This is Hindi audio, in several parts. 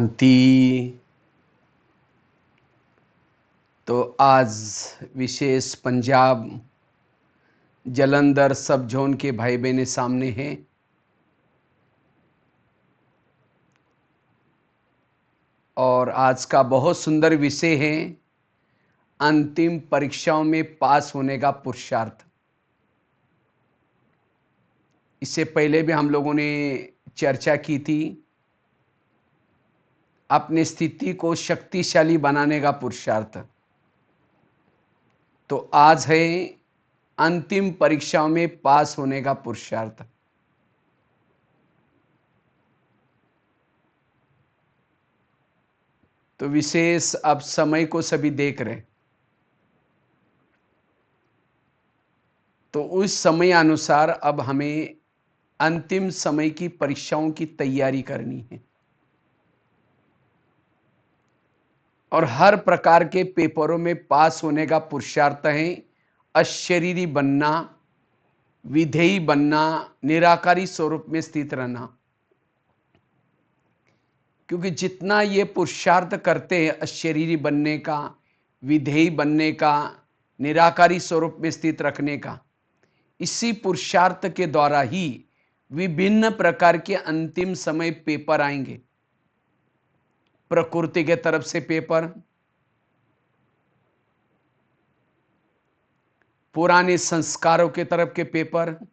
शांति। तो आज विशेष पंजाब जलंधर सब जोन के भाई बहने सामने हैं। और आज का बहुत सुंदर विषय है अंतिम परीक्षाओं में पास होने का पुरुषार्थ। इससे पहले भी हम लोगों ने चर्चा की थी अपनी स्थिति को शक्तिशाली बनाने का पुरुषार्थ। तो आज है अंतिम परीक्षाओं में पास होने का पुरुषार्थ। तो विशेष अब समय को सभी देख रहे, तो उस समय अनुसार अब हमें अंतिम समय की परीक्षाओं की तैयारी करनी है। और हर प्रकार के पेपरों में पास होने का पुरुषार्थ है अशरीरी बनना, विधेयी बनना, निराकारी स्वरूप में स्थित रहना। क्योंकि जितना ये पुरुषार्थ करते हैं अशरीरी बनने का, विधेयी बनने का, निराकारी स्वरूप में स्थित रखने का, इसी पुरुषार्थ के द्वारा ही विभिन्न प्रकार के अंतिम समय पेपर आएंगे। प्रकृति के तरफ से पेपर, पुराने संस्कारों के तरफ के पेपर,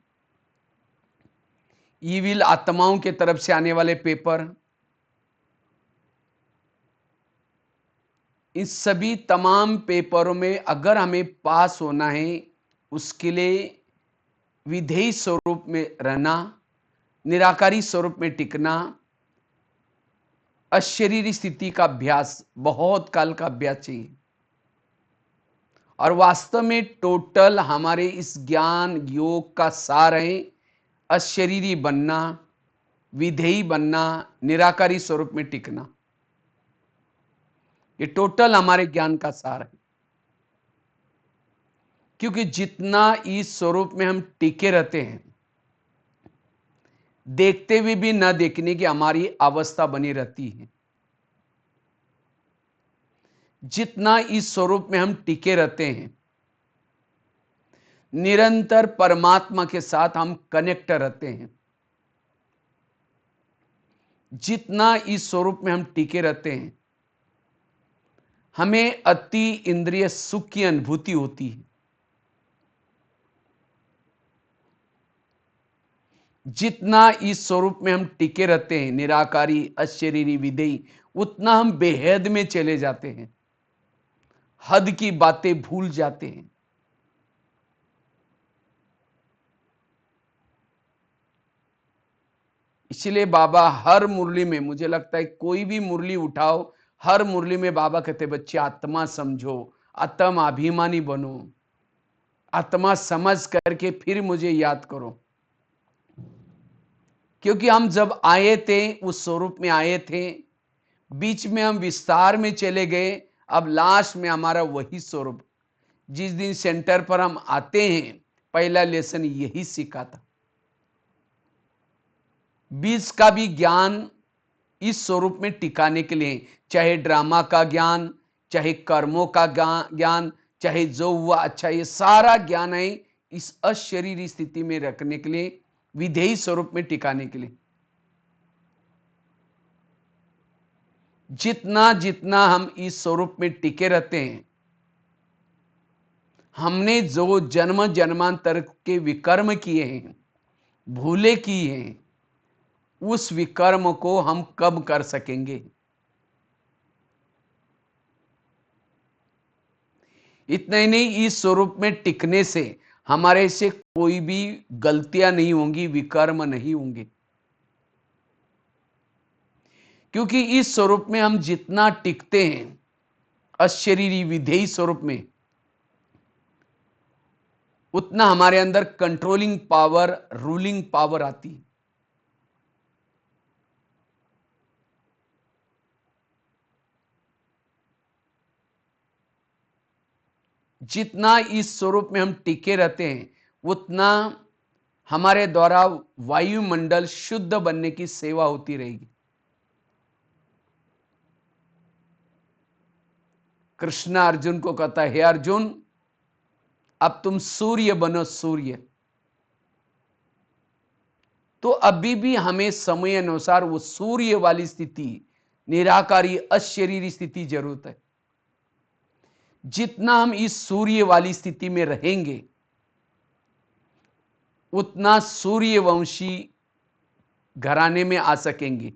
ईविल आत्माओं के तरफ से आने वाले पेपर, इन सभी तमाम पेपरों में अगर हमें पास होना है, उसके लिए विधेयी स्वरूप में रहना, निराकारी स्वरूप में टिकना, अशरीरी स्थिति का अभ्यास, बहुत काल का अभ्यास चाहिए। और वास्तव में टोटल हमारे इस ज्ञान योग का सार है अशरीरी बनना, विधेयी बनना, निराकारी स्वरूप में टिकना। ये टोटल हमारे ज्ञान का सार है। क्योंकि जितना इस स्वरूप में हम टिके रहते हैं, देखते हुए भी न देखने की हमारी अवस्था बनी रहती है। जितना इस स्वरूप में हम टिके रहते हैं, निरंतर परमात्मा के साथ हम कनेक्ट रहते हैं। जितना इस स्वरूप में हम टिके रहते हैं, हमें अति इंद्रिय सुख की अनुभूति होती है। जितना इस स्वरूप में हम टिके रहते हैं, निराकारी, अशरीरी, विधेयी, उतना हम बेहद में चले जाते हैं, हद की बातें भूल जाते हैं। इसलिए बाबा हर मुरली में, मुझे लगता है कोई भी मुरली उठाओ, हर मुरली में बाबा कहते बच्चे आत्मा समझो, आत्म अभिमानी बनो, आत्मा समझ करके फिर मुझे याद करो। क्योंकि हम जब आए थे उस स्वरूप में आए थे, बीच में हम विस्तार में चले गए, अब लास्ट में हमारा वही स्वरूप। जिस दिन सेंटर पर हम आते हैं, पहला लेसन यही सीखा था। बीच का भी ज्ञान इस स्वरूप में टिकाने के लिए, चाहे ड्रामा का ज्ञान, चाहे कर्मों का ज्ञान, चाहे जो हुआ अच्छा, ये सारा ज्ञान है इस अशरीरी स्थिति में रखने के लिए, विधेयी स्वरूप में टिकाने के लिए। जितना जितना हम इस स्वरूप में टिके रहते हैं, हमने जो जन्म जन्मांतर के विकर्म किए हैं, भूले की हैं, उस विकर्म को हम कब कर सकेंगे? इतना ही नहीं, इस स्वरूप में टिकने से हमारे से कोई भी गलतियां नहीं होंगी, विकर्म नहीं होंगे। क्योंकि इस स्वरूप में हम जितना टिकते हैं, अशरीरी विधेयी स्वरूप में, उतना हमारे अंदर कंट्रोलिंग पावर, रूलिंग पावर आती है। जितना इस स्वरूप में हम टिके रहते हैं, उतना हमारे द्वारा वायुमंडल शुद्ध बनने की सेवा होती रहेगी। कृष्ण अर्जुन को कहता है, हे अर्जुन, अब तुम सूर्य बनो, सूर्य। तो अभी भी हमें समय अनुसार वो सूर्य वाली स्थिति, निराकारी अशरीरी स्थिति जरूरत है। जितना हम इस सूर्य वाली स्थिति में रहेंगे, उतना सूर्यवंशी घराने में आ सकेंगे।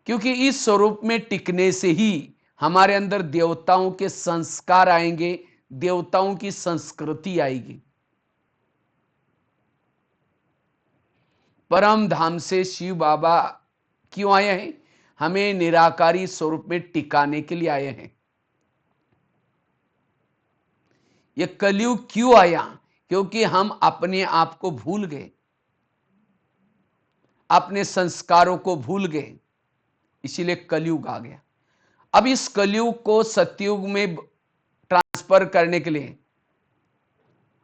क्योंकि इस स्वरूप में टिकने से ही हमारे अंदर देवताओं के संस्कार आएंगे, देवताओं की संस्कृति आएगी। परम धाम से शिव बाबा क्यों आए हैं? हमें निराकारी स्वरूप में टिकाने के लिए आए हैं। यह कलयुग क्यों आया? क्योंकि हम अपने आप को भूल गए, अपने संस्कारों को भूल गए, इसीलिए कलयुग आ गया। अब इस कलयुग को सतयुग में ट्रांसफर करने के लिए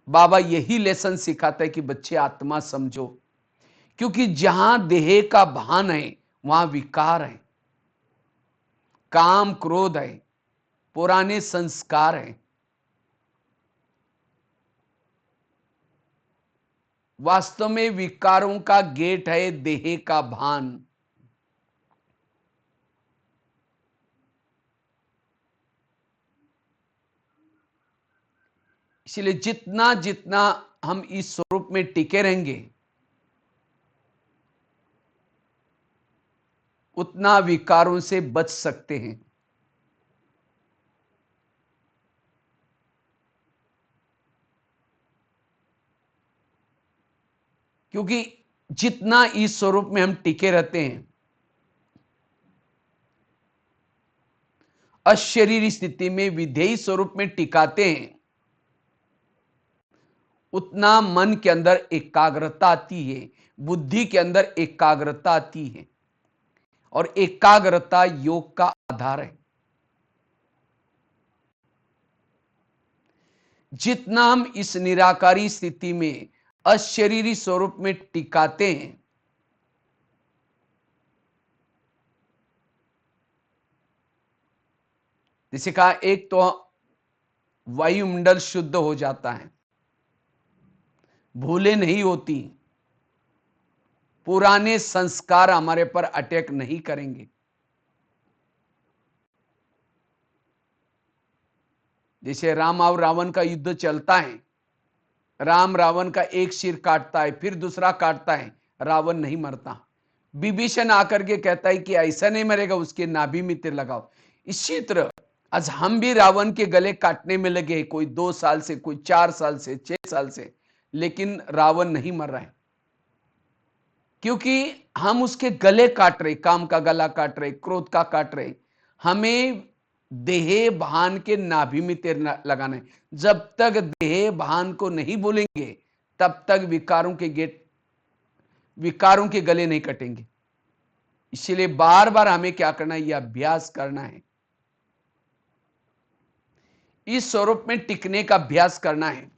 बाबा यही लेसन सिखाता है कि बच्चे आत्मा समझो। क्योंकि जहां देह का भान है, वहां विकार है, काम क्रोध है, पुराने संस्कार है। वास्तव में विकारों का गेट है देह का भान। इसलिए जितना जितना हम इस स्वरूप में टिके रहेंगे, उतना विकारों से बच सकते हैं। क्योंकि जितना इस स्वरूप में हम टिके रहते हैं, अशरीरी स्थिति में विधेयी स्वरूप में टिकाते हैं, उतना मन के अंदर एकाग्रता आती है, बुद्धि के अंदर एकाग्रता आती है। और एकाग्रता योग का आधार है। जितना हम इस निराकारी स्थिति में अशरीरी स्वरूप में टिकाते हैं, जैसे कहा, एक तो वायुमंडल शुद्ध हो जाता है, भूलें नहीं होती, पुराने संस्कार हमारे पर अटैक नहीं करेंगे। जैसे राम और रावण का युद्ध चलता है, राम रावण का एक सिर काटता है, फिर दूसरा काटता है, रावण नहीं मरता। विभीषण आकर के कहता है कि ऐसा नहीं मरेगा, उसके नाभि में तीर लगाओ। इसी तरह आज हम भी रावण के गले काटने में लगे, कोई 2 साल से, कोई 4 साल से, 6 साल से, लेकिन रावण नहीं मर रहा है। क्योंकि हम उसके गले काट रहे, काम का गला काट रहे, क्रोध का काट रहे। हमें देह भान के नाभि में तीर लगाना है। जब तक देह भान को नहीं बोलेंगे, तब तक विकारों के गले नहीं कटेंगे। इसलिए बार बार हमें क्या करना है? यह अभ्यास करना है, इस स्वरूप में टिकने का अभ्यास करना है।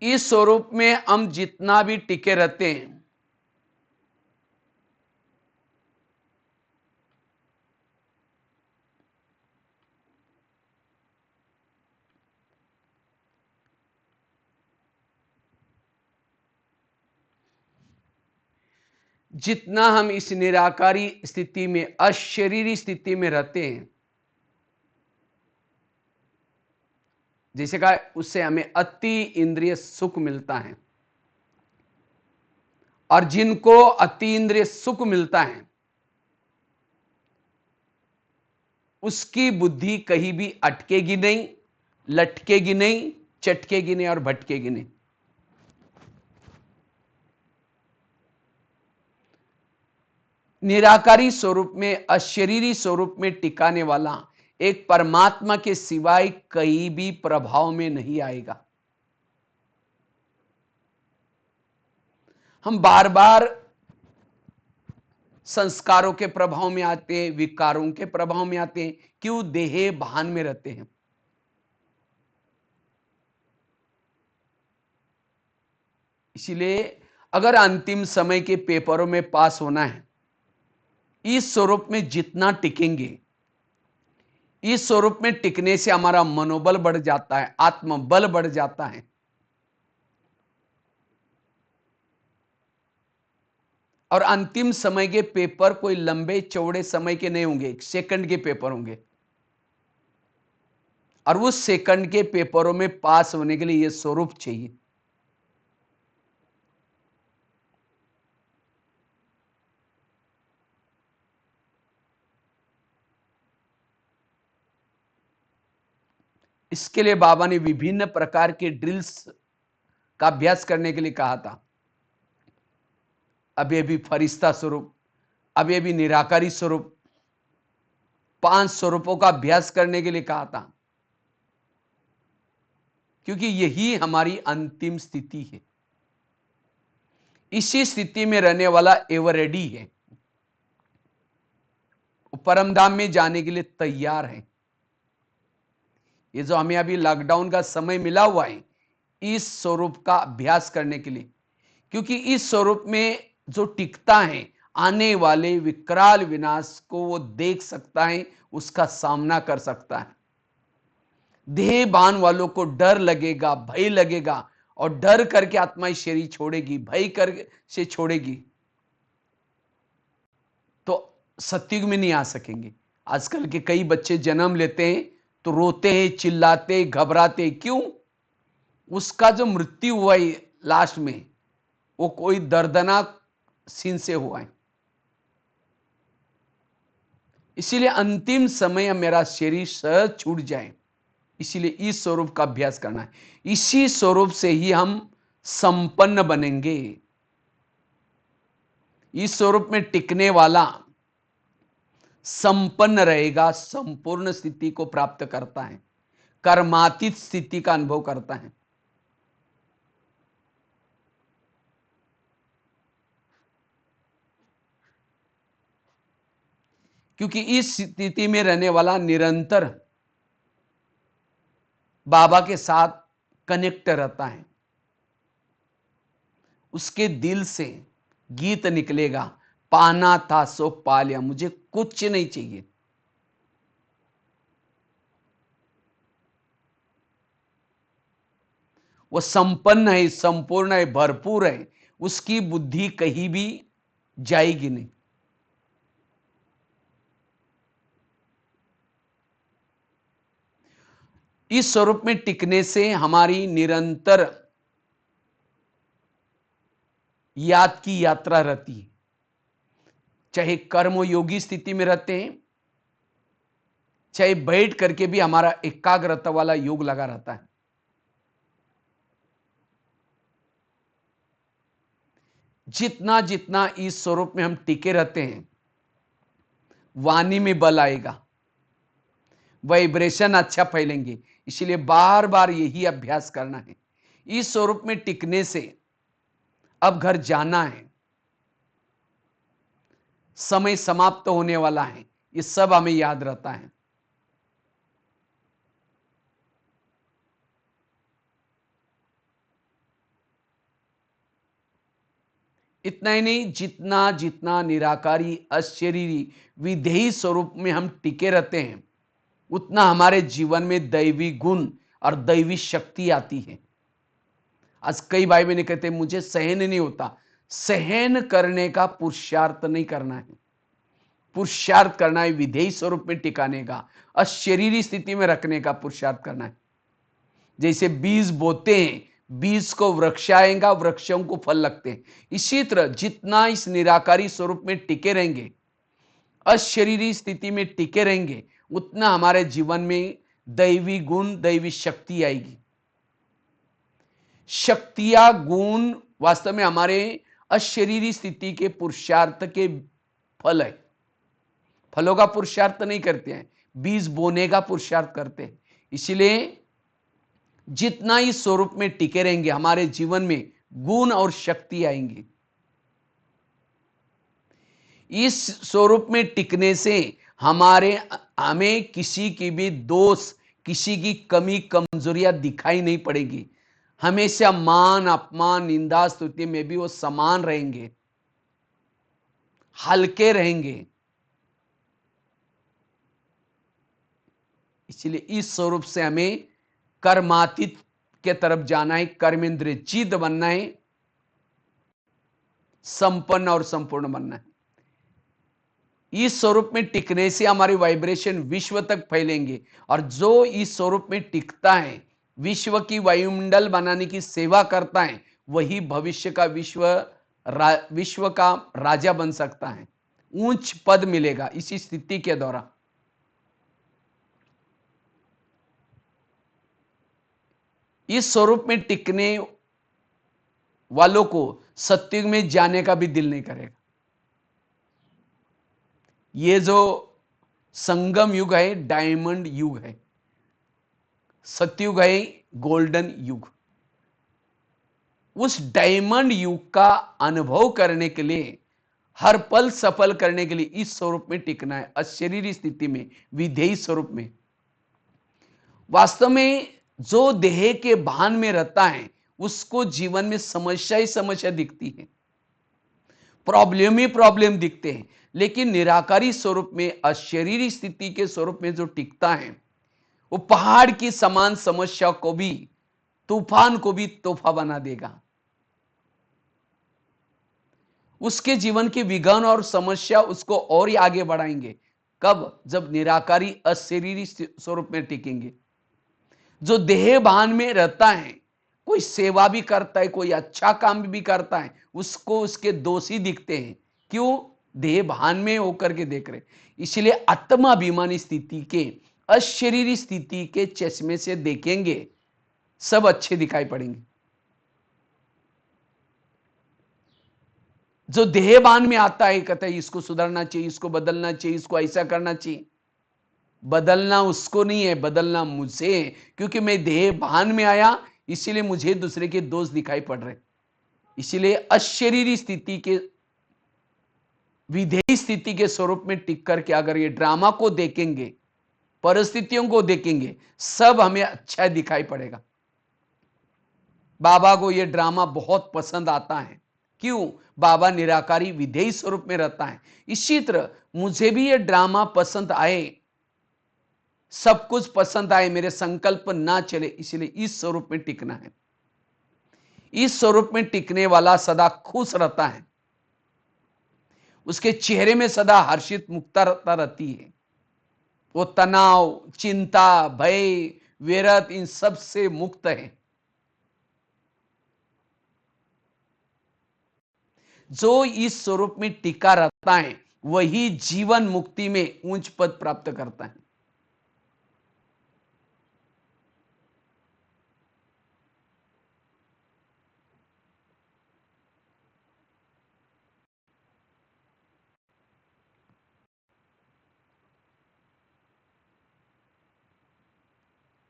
इस स्वरूप में हम जितना भी टिके रहते हैं, जितना हम इस निराकारी स्थिति में, अशरीरी स्थिति में रहते हैं, जैसे कहा, उससे हमें अति इंद्रिय सुख मिलता है। और जिनको अति इंद्रिय सुख मिलता है, उसकी बुद्धि कहीं भी अटकेगी नहीं, लटकेगी नहीं, चटकेगी नहीं और भटकेगी नहीं। निराकारी स्वरूप में, अशरीरी स्वरूप में टिकाने वाला एक परमात्मा के सिवाय कहीं भी प्रभाव में नहीं आएगा। हम बार बार संस्कारों के प्रभाव में आते हैं, विकारों के प्रभाव में आते हैं। क्यों? देह भान में रहते हैं। इसलिए अगर अंतिम समय के पेपरों में पास होना है, इस स्वरूप में जितना टिकेंगे, इस स्वरूप में टिकने से हमारा मनोबल बढ़ जाता है, आत्मबल बढ़ जाता है। और अंतिम समय के पेपर कोई लंबे चौड़े समय के नहीं होंगे, सेकंड के पेपर होंगे। और उस सेकंड के पेपरों में पास होने के लिए यह स्वरूप चाहिए। इसके लिए बाबा ने विभिन्न प्रकार के ड्रिल्स का अभ्यास करने के लिए कहा था। अभी अभी फरिश्ता स्वरूप, अभी अभी निराकारी स्वरूप, 5 स्वरूपों का अभ्यास करने के लिए कहा था, क्योंकि यही हमारी अंतिम स्थिति है। इसी स्थिति में रहने वाला एवर रेडी है, परम धाम में जाने के लिए तैयार है। ये जो हमें अभी लॉकडाउन का समय मिला हुआ है, इस स्वरूप का अभ्यास करने के लिए, क्योंकि इस स्वरूप में जो टिकता है, आने वाले विकराल विनाश को वो देख सकता है, उसका सामना कर सकता है। देहभान वालों को डर लगेगा, भय लगेगा, और डर करके आत्मा इस शरीर छोड़ेगी, भय कर से छोड़ेगी, तो सत्युग में नहीं आ सकेंगे। आजकल के कई बच्चे जन्म लेते हैं तो रोते हैं, चिल्लाते, घबराते। क्यों? उसका जो मृत्यु हुआ है लास्ट में, वो कोई दर्दनाक सीन से हुआ है। इसीलिए अंतिम समय मेरा शरीर सहज छूट जाए, इसीलिए इस स्वरूप का अभ्यास करना है। इसी स्वरूप से ही हम संपन्न बनेंगे। इस स्वरूप में टिकने वाला संपन्न रहेगा, संपूर्ण स्थिति को प्राप्त करता है, कर्मातीत स्थिति का अनुभव करता है। क्योंकि इस स्थिति में रहने वाला निरंतर बाबा के साथ कनेक्ट रहता है। उसके दिल से गीत निकलेगा, पाना था सो पा लिया, मुझे कुछ नहीं चाहिए। वो संपन्न है, संपूर्ण है, भरपूर है, उसकी बुद्धि कहीं भी जाएगी नहीं। इस स्वरूप में टिकने से हमारी निरंतर याद की यात्रा रहती है। चाहे कर्मयोगी स्थिति में रहते हैं, चाहे बैठ करके भी हमारा एकाग्रता वाला योग लगा रहता है। जितना जितना इस स्वरूप में हम टिके रहते हैं, वाणी में बल आएगा, वाइब्रेशन अच्छा फैलेंगे। इसलिए बार बार यही अभ्यास करना है। इस स्वरूप में टिकने से अब घर जाना है, समय समाप्त होने वाला है, ये सब हमें याद रहता है। इतना ही नहीं, जितना जितना निराकारी अशरीरी विधेयी स्वरूप में हम टिके रहते हैं, उतना हमारे जीवन में दैवी गुण और दैवी शक्ति आती है। आज कई भाई बहन कहते हैं मुझे सहन नहीं होता। सहन करने का पुरुषार्थ नहीं करना है, पुरुषार्थ करना है विधेयी स्वरूप में टिकाने का, अशरीरी स्थिति में रखने का पुरुषार्थ करना है। जैसे बीज बोते हैं, बीज को वृक्ष आएगा, वृक्षों को फल लगते हैं। इसी तरह जितना इस निराकारी स्वरूप में टिके रहेंगे, अशरीरी स्थिति में टिके रहेंगे, उतना हमारे जीवन में दैवी गुण, दैवी शक्ति आएगी। शक्तियां, गुण वास्तव में हमारे अशरीरी स्थिति के पुरुषार्थ के फल है। फलों का पुरुषार्थ नहीं करते हैं, बीज बोने का पुरुषार्थ करते हैं। इसलिए जितना इस स्वरूप में टिके रहेंगे, हमारे जीवन में गुण और शक्ति आएंगी। इस स्वरूप में टिकने से हमें किसी की भी दोष, किसी की कमी कमजोरियां दिखाई नहीं पड़ेगी। हमेशा मान अपमान निंदा स्तुति में भी वो समान रहेंगे, हल्के रहेंगे। इसलिए इस स्वरूप से हमें कर्मातीत के तरफ जाना है, कर्मेंद्रिय चिद बनना है, संपन्न और संपूर्ण बनना है। इस स्वरूप में टिकने से हमारी वाइब्रेशन विश्व तक फैलेंगे, और जो इस स्वरूप में टिकता है, विश्व की वायुमंडल बनाने की सेवा करता है, वही भविष्य का विश्व का राजा बन सकता है, उच्च पद मिलेगा इसी स्थिति के द्वारा। इस स्वरूप में टिकने वालों को सत्युग में जाने का भी दिल नहीं करेगा। ये जो संगम युग है, डायमंड युग है, सतयुग है गोल्डन युग। उस डायमंड युग का अनुभव करने के लिए, हर पल सफल करने के लिए इस स्वरूप में टिकना है, अशरीरी स्थिति में, विधेयी स्वरूप में। वास्तव में जो देह के भान में रहता है, उसको जीवन में समस्या ही समस्या दिखती है, प्रॉब्लम ही प्रॉब्लम दिखते हैं। लेकिन निराकारी स्वरूप में, अशरीरी स्थिति के स्वरूप में जो टिकता है, वो पहाड़ की समान समस्या को भी, तूफान को भी तोहफा बना देगा। उसके जीवन के विघ्न और समस्या उसको और ही आगे बढ़ाएंगे। कब? जब निराकारी अशरीरी स्वरूप में टिकेंगे। जो देह भान में रहता है, कोई सेवा भी करता है, कोई अच्छा काम भी करता है, उसको उसके दोषी दिखते हैं। क्यों? देह भान में होकर के देख रहे। इसलिए आत्माभिमानी स्थिति के, अशरीरी स्थिति के चश्मे से देखेंगे, सब अच्छे दिखाई पड़ेंगे। जो देहबान में आता है, कहता है इसको सुधरना चाहिए, इसको बदलना चाहिए, इसको ऐसा करना चाहिए। बदलना उसको नहीं है, बदलना मुझे है, क्योंकि मैं देहबान में आया, इसीलिए मुझे दूसरे के दोष दिखाई पड़ रहे। इसीलिए अशरीरी स्थिति के, विधेयी स्थिति के स्वरूप में टिक करके अगर ये ड्रामा को देखेंगे, परिस्थितियों को देखेंगे, सब हमें अच्छा दिखाई पड़ेगा। बाबा को ये ड्रामा बहुत पसंद आता है। क्यों? बाबा निराकारी विधेयी स्वरूप में रहता है। इसी तरह मुझे भी ये ड्रामा पसंद आए, सब कुछ पसंद आए, मेरे संकल्प ना चले, इसलिए इस स्वरूप में टिकना है। इस स्वरूप में टिकने वाला सदा खुश रहता है, उसके चेहरे में सदा हर्षित मुक्तता रहती है। वो तनाव, चिंता, भय, विरत, इन सब से मुक्त है। जो इस स्वरूप में टिका रहता है, वही जीवन मुक्ति में उच्च पद प्राप्त करता है।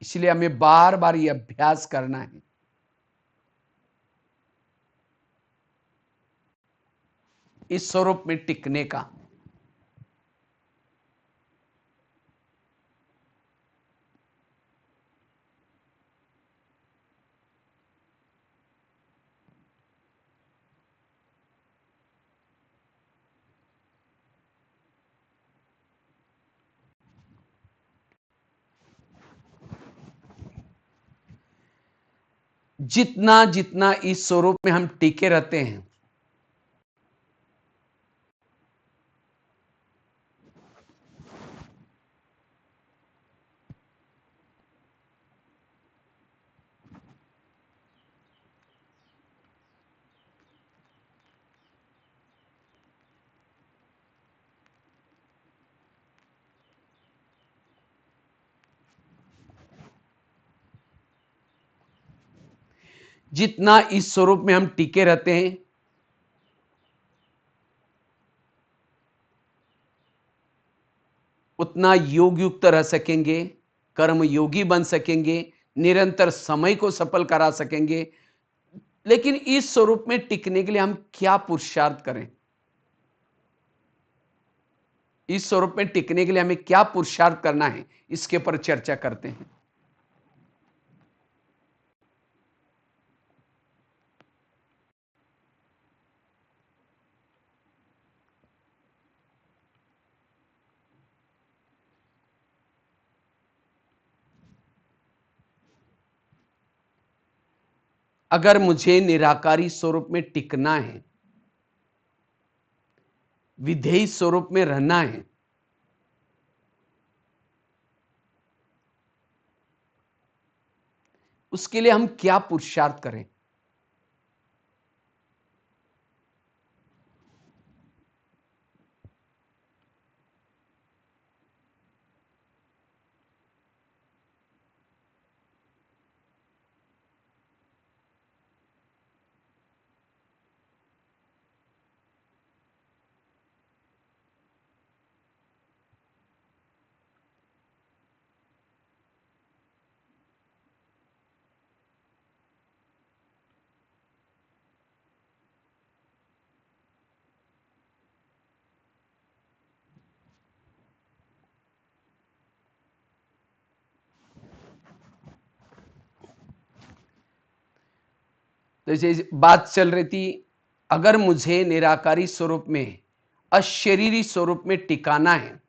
इसलिए हमें बार बार यह अभ्यास करना है। इस स्वरूप में टिकने का। जितना जितना इस स्वरूप में हम टिके रहते हैं, जितना इस स्वरूप में हम टिके रहते हैं, उतना योग युक्त रह सकेंगे, कर्म योगी बन सकेंगे, निरंतर समय को सफल करा सकेंगे। लेकिन इस स्वरूप में टिकने के लिए हम क्या पुरुषार्थ करें? इस स्वरूप में टिकने के लिए हमें क्या पुरुषार्थ करना है, इसके पर चर्चा करते हैं। अगर मुझे निराकारी स्वरूप में टिकना है, विधेयी स्वरूप में रहना है, उसके लिए हम क्या पुरुषार्थ करें? जैसे बात चल रही थी, अगर मुझे निराकारी स्वरूप में, अशरीरी स्वरूप में टिकाना है,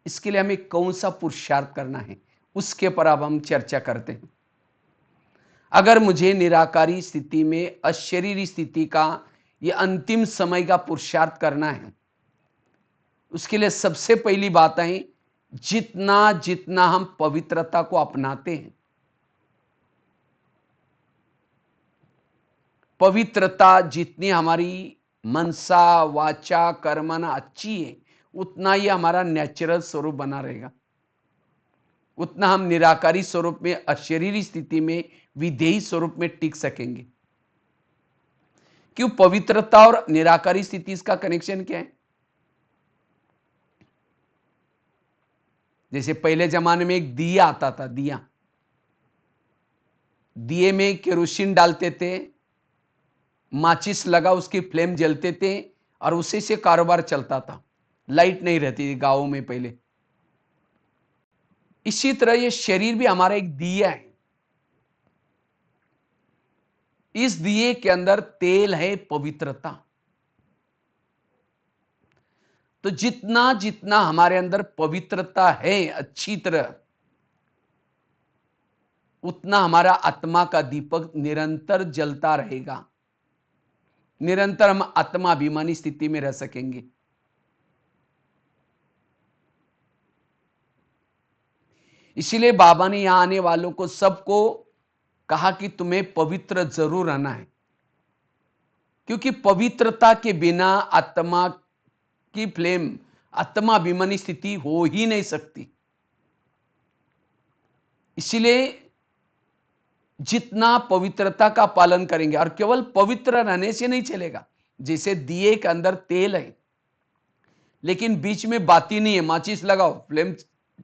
इसके लिए हमें कौन सा पुरुषार्थ करना है, उसके पर अब हम चर्चा करते हैं। अगर मुझे निराकारी स्थिति में, अशरीरी स्थिति का, ये अंतिम समय का पुरुषार्थ करना है, उसके लिए सबसे पहली बात है, जितना जितना हम पवित्रता को अपनाते हैं, पवित्रता जितनी हमारी मनसा वाचा कर्मना अच्छी है, उतना ही हमारा नेचुरल स्वरूप बना रहेगा, उतना हम निराकारी स्वरूप में, अशरीरी स्थिति में, विधेयी स्वरूप में टिक सकेंगे। क्यों? पवित्रता और निराकारी स्थिति, इसका कनेक्शन क्या है? जैसे पहले जमाने में एक दिया आता था, दिया, दिए में केरोसिन डालते थे, माचिस लगा, उसकी फ्लेम जलते थे और उसी से कारोबार चलता था। लाइट नहीं रहती थी गांवों में पहले। इसी तरह ये शरीर भी हमारा एक दिया है। इस दिए के अंदर तेल है पवित्रता। तो जितना जितना हमारे अंदर पवित्रता है अच्छी तरह, उतना हमारा आत्मा का दीपक निरंतर जलता रहेगा, निरंतर हम आत्माभिमानी स्थिति में रह सकेंगे। इसीलिए बाबा ने यहां आने वालों को सबको कहा कि तुम्हें पवित्र जरूर रहना है, क्योंकि पवित्रता के बिना आत्मा की फ्लेम, आत्माभिमानी स्थिति हो ही नहीं सकती। इसीलिए जितना पवित्रता का पालन करेंगे, और केवल पवित्र रहने से नहीं चलेगा। जैसे दिए के अंदर तेल है लेकिन बीच में बाती नहीं है, माचिस लगाओ फ्लेम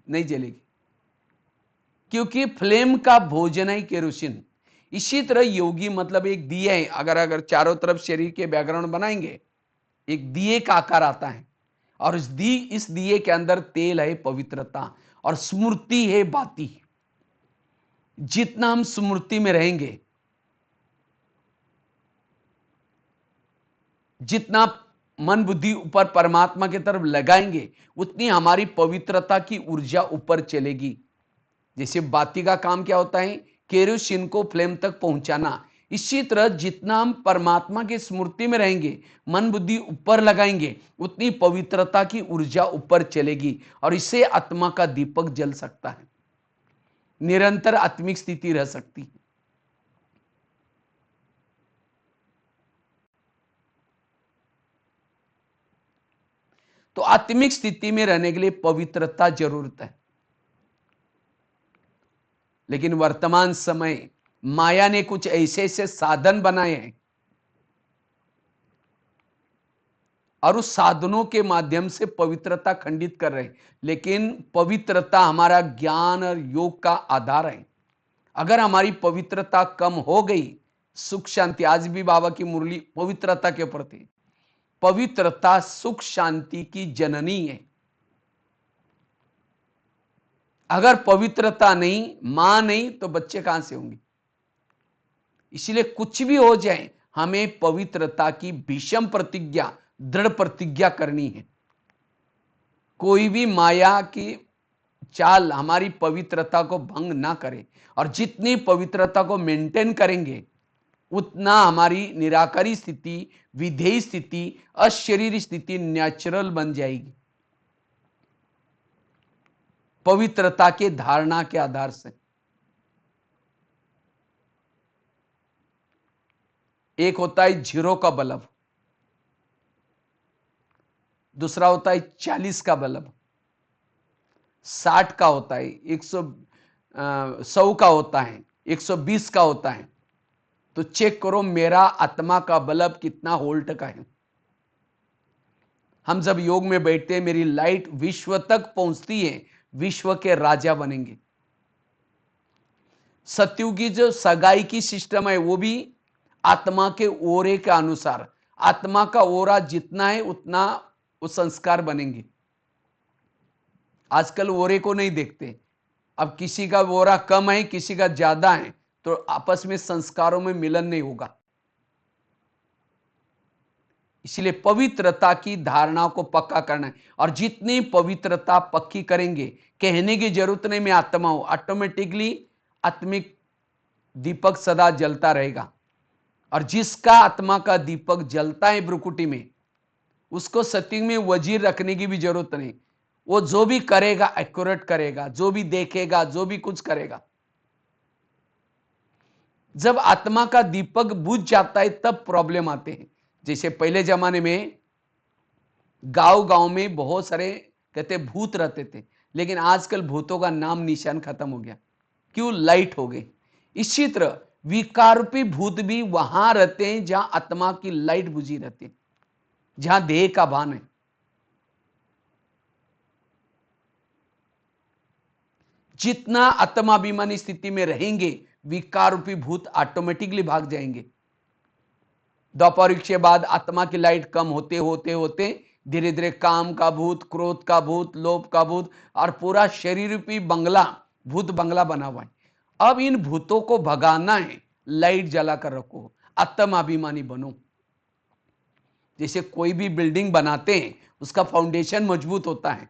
नहीं जलेगी, क्योंकि फ्लेम का भोजन है केरोसिन। इसी तरह योगी मतलब एक दिया है। अगर चारों तरफ शरीर के बैकग्राउंड बनाएंगे, एक दिए का आकार आता है, और इस दिए के अंदर तेल है पवित्रता, और स्मृति है बाती। जितना हम स्मृति में रहेंगे, जितना मन बुद्धि ऊपर परमात्मा की तरफ लगाएंगे, उतनी हमारी पवित्रता की ऊर्जा ऊपर चलेगी। जैसे बाती का काम क्या होता है? केरोसिन को फ्लेम तक पहुंचाना। इसी तरह जितना हम परमात्मा की स्मृति में रहेंगे, मन बुद्धि ऊपर लगाएंगे, उतनी पवित्रता की ऊर्जा ऊपर चलेगी, और इससे आत्मा का दीपक जल सकता है, निरंतर आत्मिक स्थिति रह सकती है। तो आत्मिक स्थिति में रहने के लिए पवित्रता जरूरत है। लेकिन वर्तमान समय माया ने कुछ ऐसे ऐसे साधन बनाए हैं, और उस साधनों के माध्यम से पवित्रता खंडित कर रहे हैं। लेकिन पवित्रता हमारा ज्ञान और योग का आधार है। अगर हमारी पवित्रता कम हो गई, सुख शांति, आज भी बाबा की मुरली पवित्रता के ऊपर थी। पवित्रता सुख शांति की जननी है। अगर पवित्रता नहीं, मां नहीं, तो बच्चे कहां से होंगे? इसलिए कुछ भी हो जाए, हमें पवित्रता की भीषम प्रतिज्ञा, दृढ़ प्रतिज्ञा करनी है। कोई भी माया की चाल हमारी पवित्रता को भंग ना करे, और जितनी पवित्रता को मेंटेन करेंगे, उतना हमारी निराकारी स्थिति, विधेय स्थिति, अशरीरी स्थिति नेचुरल बन जाएगी, पवित्रता के धारणा के आधार से। एक होता है 0 का बल्ब, दूसरा होता है 40 का बल्ब, 60 का होता है, 100 का होता है, 120 का होता है। तो चेक करो मेरा आत्मा का बल्ब कितना वोल्ट का है। हम जब योग में बैठते हैं, मेरी लाइट विश्व तक पहुंचती है, विश्व के राजा बनेंगे। सत्युग की जो सगाई की सिस्टम है वो भी आत्मा के ओरे के अनुसार, आत्मा का ओरा जितना है उतना वो संस्कार बनेंगे। आजकल ओरे को नहीं देखते, अब किसी का ओरा कम है, किसी का ज्यादा है, तो आपस में संस्कारों में मिलन नहीं होगा। इसलिए पवित्रता की धारणा को पक्का करना है, और जितनी पवित्रता पक्की करेंगे, कहने की जरूरत नहीं मैं आत्मा हूं, ऑटोमेटिकली आत्मिक दीपक सदा जलता रहेगा। और जिसका आत्मा का दीपक जलता है ब्रुकुटी में, उसको सत्युग में वजीर रखने की भी जरूरत नहीं। वो जो भी करेगा एक्यूरेट करेगा, जो भी देखेगा, जो भी कुछ करेगा। जब आत्मा का दीपक बुझ जाता है तब प्रॉब्लम आते हैं। जैसे पहले जमाने में गांव गांव में बहुत सारे कहते भूत रहते थे, लेकिन आजकल भूतों का नाम निशान खत्म हो गया। क्यों? लाइट हो गई। इसी तरह विकारूपी भूत भी वहां रहते हैं जहां आत्मा की लाइट बुझी रहती है, जहां देह का भान है। जितना आत्माभिमानी स्थिति में रहेंगे, विकारूपी भूत ऑटोमेटिकली भाग जाएंगे। दोपहर के बाद आत्मा की लाइट कम होते होते होते धीरे धीरे काम का भूत, क्रोध का भूत, लोभ का भूत, और पूरा शरीर रूपी बंगला, भूत बंगला बना हुआ है। अब इन भूतों को भगाना है, लाइट जलाकर रखो, आत्माभिमानी बनो। जैसे कोई भी बिल्डिंग बनाते हैं, उसका फाउंडेशन मजबूत होता है,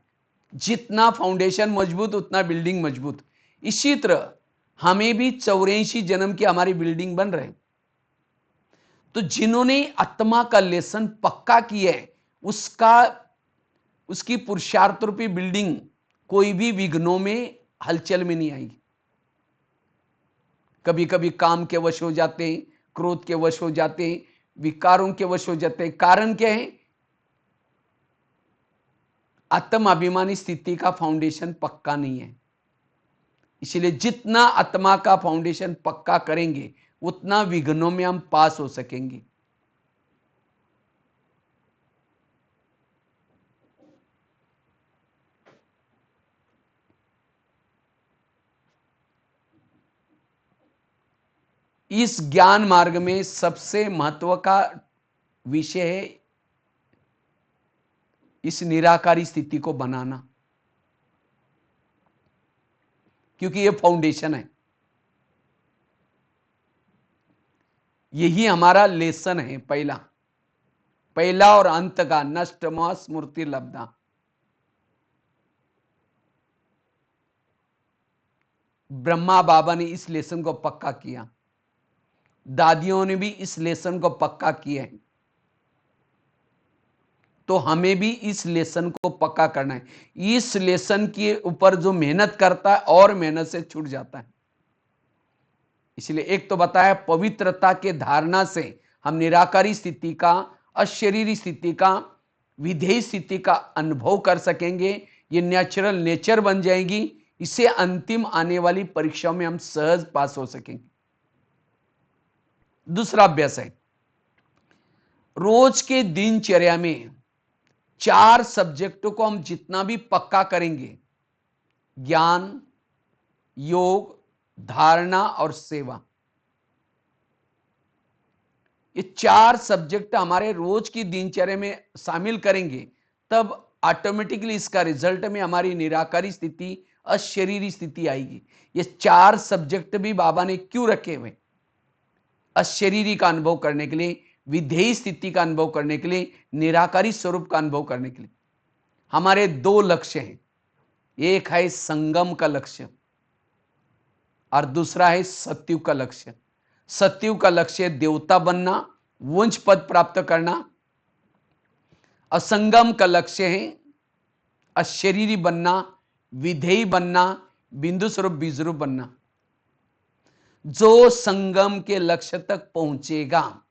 जितना फाउंडेशन मजबूत उतना बिल्डिंग मजबूत। इसी तरह हमें भी 84 जन्म की हमारी बिल्डिंग बन रहे। तो जिन्होंने आत्मा का लेसन पक्का किया है, उसकी पुरुषार्थ रूपी बिल्डिंग कोई भी विघ्नों में, हलचल में नहीं आएगी। कभी कभी काम के वश हो जाते हैं, क्रोध के वश हो जाते हैं, विकारों के वश हो जाते हैं। कारण क्या है? आत्माभिमानी स्थिति का फाउंडेशन पक्का नहीं है। इसलिए जितना आत्मा का फाउंडेशन पक्का करेंगे, उतना विघ्नों में हम पास हो सकेंगे। इस ज्ञान मार्ग में सबसे महत्व का विषय है इस निराकारी स्थिति को बनाना, क्योंकि यह फाउंडेशन है, यही हमारा लेसन है। पहला और अंत का नष्ट मोह स्मृति लब्धा। ब्रह्मा बाबा ने इस लेसन को पक्का किया, दादियों ने भी इस लेसन को पक्का किया है। तो हमें भी इस लेसन को पक्का करना है। इस लेसन के ऊपर जो मेहनत करता है और मेहनत से छूट जाता है। इसलिए एक तो बताया, पवित्रता के धारणा से हम निराकारी स्थिति का, अशरीरी स्थिति का, विधेय स्थिति का अनुभव कर सकेंगे। ये नेचुरल नेचर बन जाएगी। इससे अंतिम आने वाली परीक्षाओं में हम सहज पास हो सकेंगे। दूसरा अभ्यास है, रोज के दिनचर्या में 4 सब्जेक्टों को हम जितना भी पक्का करेंगे, ज्ञान, योग, धारणा और सेवा, ये 4 सब्जेक्ट हमारे रोज की दिनचर्या में शामिल करेंगे, तब ऑटोमेटिकली इसका रिजल्ट में हमारी निराकारी स्थिति, अशरीरी स्थिति आएगी। ये 4 सब्जेक्ट भी बाबा ने क्यों रखे हुए? अशरीरी का अनुभव करने के लिए, विधेय स्थिति का अनुभव करने के लिए, निराकारी स्वरूप का अनुभव करने के लिए। हमारे 2 लक्ष्य हैं, एक है संगम का लक्ष्य और दूसरा है सत्युग का लक्ष्य। सतयुग का लक्ष्य है देवता बनना, वंश पद प्राप्त करना। असंगम का लक्ष्य है अशरीरी बनना, विधेयी बनना, बिंदु स्वरूप बीजरूप बनना। जो संगम के लक्ष्य तक पहुंचेगा,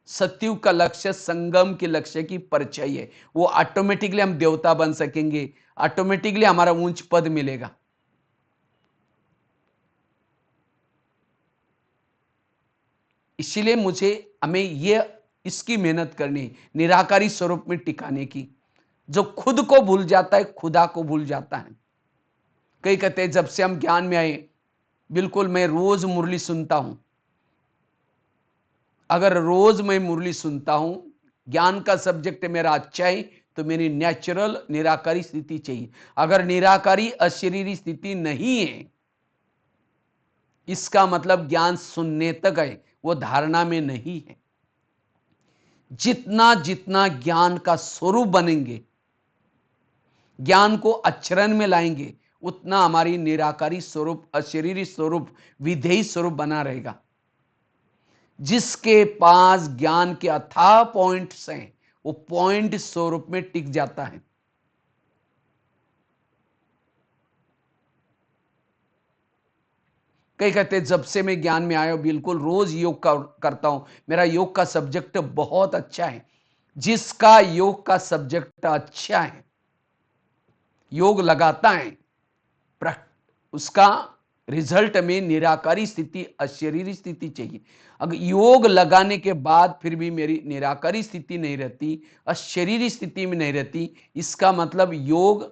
सतयुग का लक्ष्य संगम के लक्ष्य की परिचय है, वो ऑटोमेटिकली हम देवता बन सकेंगे, ऑटोमेटिकली हमारा उच्च पद मिलेगा। इसीलिए हमें इसकी मेहनत करनी, निराकारी स्वरूप में टिकाने की। जो खुद को भूल जाता है खुदा को भूल जाता है। कई कहते हैं जब से हम ज्ञान में आए, बिल्कुल मैं रोज मुरली सुनता हूं। अगर रोज मैं मुरली सुनता हूं, ज्ञान का सब्जेक्ट मेरा अच्छा है, तो मेरी नेचुरल निराकारी स्थिति चाहिए। अगर निराकारी अशरीरी स्थिति नहीं है, इसका मतलब ज्ञान सुनने तक है, वो धारणा में नहीं है। जितना जितना ज्ञान का स्वरूप बनेंगे, ज्ञान को आचरण में लाएंगे, उतना हमारी निराकारी स्वरूप, अशरीरी स्वरूप, विधेयी स्वरूप बना रहेगा। जिसके पास ज्ञान के अथाह पॉइंट्स हैं, वो पॉइंट स्वरूप में टिक जाता है। कई कहते हैं जब से मैं ज्ञान में आया हूं, बिल्कुल रोज योग करता हूं, मेरा योग का सब्जेक्ट बहुत अच्छा है। जिसका योग का सब्जेक्ट अच्छा है, योग लगाता है, उसका रिजल्ट में निराकारी स्थिति, अशरीरी स्थिति चाहिए। अगर योग लगाने के बाद फिर भी मेरी निराकारी स्थिति नहीं रहती, अशरीरी स्थिति में नहीं रहती, इसका मतलब योग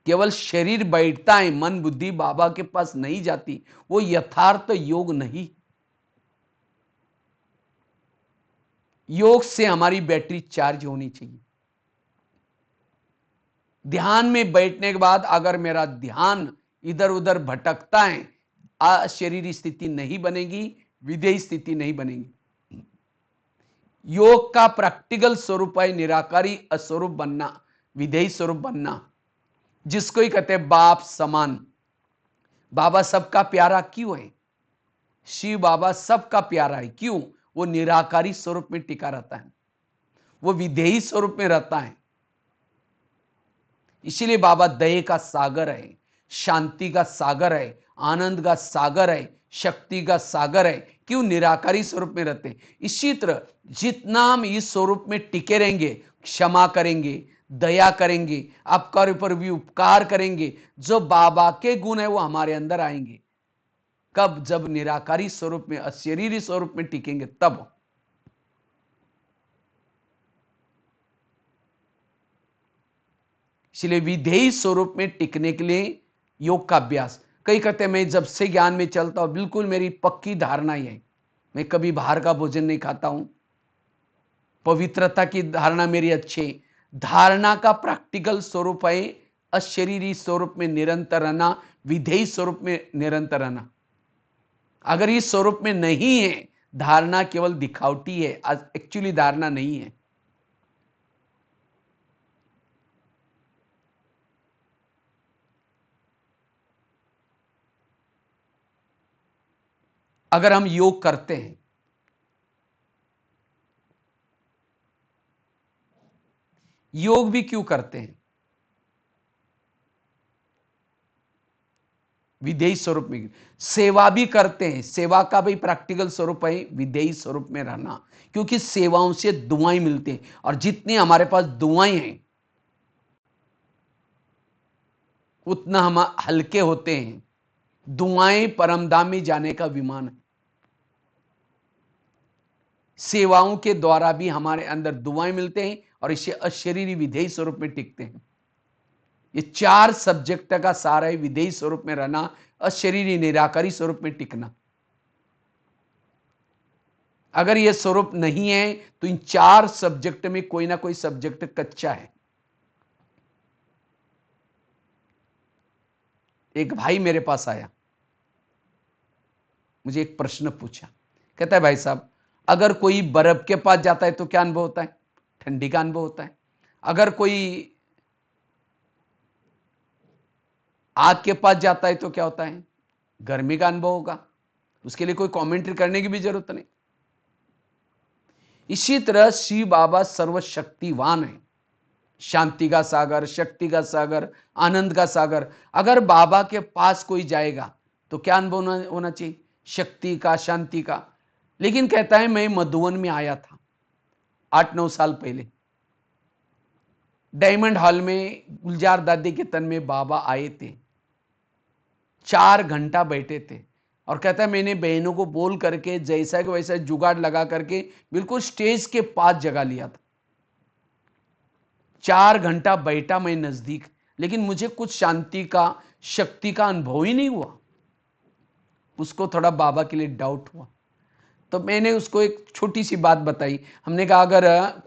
केवल शरीर बैठता है, मन बुद्धि बाबा के पास नहीं जाती, वो यथार्थ योग नहीं। योग से हमारी बैटरी चार्ज होनी चाहिए। ध्यान में बैठने के बाद अगर मेरा ध्यान इधर उधर भटकता है, अशरीरी स्थिति नहीं बनेगी, विधेयी स्थिति नहीं बनेगी। योग का प्रैक्टिकल स्वरूप है निराकारी अस्वरूप बनना, विधेयी स्वरूप बनना, जिसको ही कहते हैं बाप समान। बाबा सबका प्यारा क्यों है? शिव बाबा सबका प्यारा है, क्यों? वो निराकारी स्वरूप में टिका रहता है, वो विधेयी स्वरूप में रहता है। इसीलिए बाबा दया का सागर है, शांति का सागर है, आनंद का सागर है, शक्ति का सागर है। क्यों? निराकारी स्वरूप में रहते हैं। इसी तरह जितना हम इस स्वरूप में टिके रहेंगे, क्षमा करेंगे, दया करेंगे, आपके ऊपर भी उपकार करेंगे, जो बाबा के गुण है वो हमारे अंदर आएंगे। कब? जब निराकारी स्वरूप में, अशरीरी स्वरूप में टिकेंगे तब। इसलिए विधेयी स्वरूप में टिकने के लिए योग का अभ्यास। कई कहते हैं मैं जब से ज्ञान में चलता हूं, बिल्कुल मेरी पक्की धारणा ही है, मैं कभी बाहर का भोजन नहीं खाता हूं, पवित्रता की धारणा मेरी अच्छी। धारणा का प्रैक्टिकल स्वरूप है अशरीरी स्वरूप में निरंतर रहना, विधेयी स्वरूप में निरंतर रहना। अगर इस स्वरूप में नहीं है, धारणा केवल दिखावटी है, एक्चुअली धारणा नहीं है। अगर हम योग करते हैं, योग भी क्यों करते हैं? विधेयी स्वरूप में। सेवा भी करते हैं, सेवा का भी प्रैक्टिकल स्वरूप है विधेयी स्वरूप में रहना, क्योंकि सेवाओं से दुआएं मिलती हैं, और जितनी हमारे पास दुआएं हैं उतना हम हल्के होते हैं। दुआएं परमधाम में जाने का विमान है। सेवाओं के द्वारा भी हमारे अंदर दुआएं मिलते हैं, और इसे अशरीरी विधेयी स्वरूप में टिकते हैं। ये चार सब्जेक्ट का सारा है, विधेयी स्वरूप में रहना, अशरीरी निराकारी स्वरूप में टिकना। अगर ये स्वरूप नहीं है तो इन चार सब्जेक्ट में कोई ना कोई सब्जेक्ट कच्चा है। एक भाई मेरे पास आया, मुझे एक प्रश्न पूछा। कहता है भाई साहब, अगर कोई बर्फ के पास जाता है तो क्या अनुभव होता है? ठंडी का अनुभव होता है। अगर कोई आग के पास जाता है तो क्या होता है? गर्मी का अनुभव होगा, उसके लिए कोई कमेंट्री करने की भी जरूरत नहीं। इसी तरह शिव बाबा सर्वशक्तिवान है, शांति का सागर, शक्ति का सागर, आनंद का सागर। अगर बाबा के पास कोई जाएगा तो क्या अनुभव होना चाहिए? शक्ति का, शांति का। लेकिन कहता है मैं मधुवन में आया था 8-9 साल पहले, डायमंड हॉल में गुलजार दादी के तन में बाबा आए थे, 4 घंटा बैठे थे और कहता है मैंने बहनों को बोल करके जैसा कि वैसा जुगाड़ लगा करके बिल्कुल स्टेज के पास जगह लिया था। 4 घंटा बैठा मैं नजदीक, लेकिन मुझे कुछ शांति का, शक्ति का अनुभव ही नहीं हुआ। उसको थोड़ा बाबा के लिए डाउट हुआ, तो मैंने उसको एक छोटी सी बात बताई। हमने कहा अगर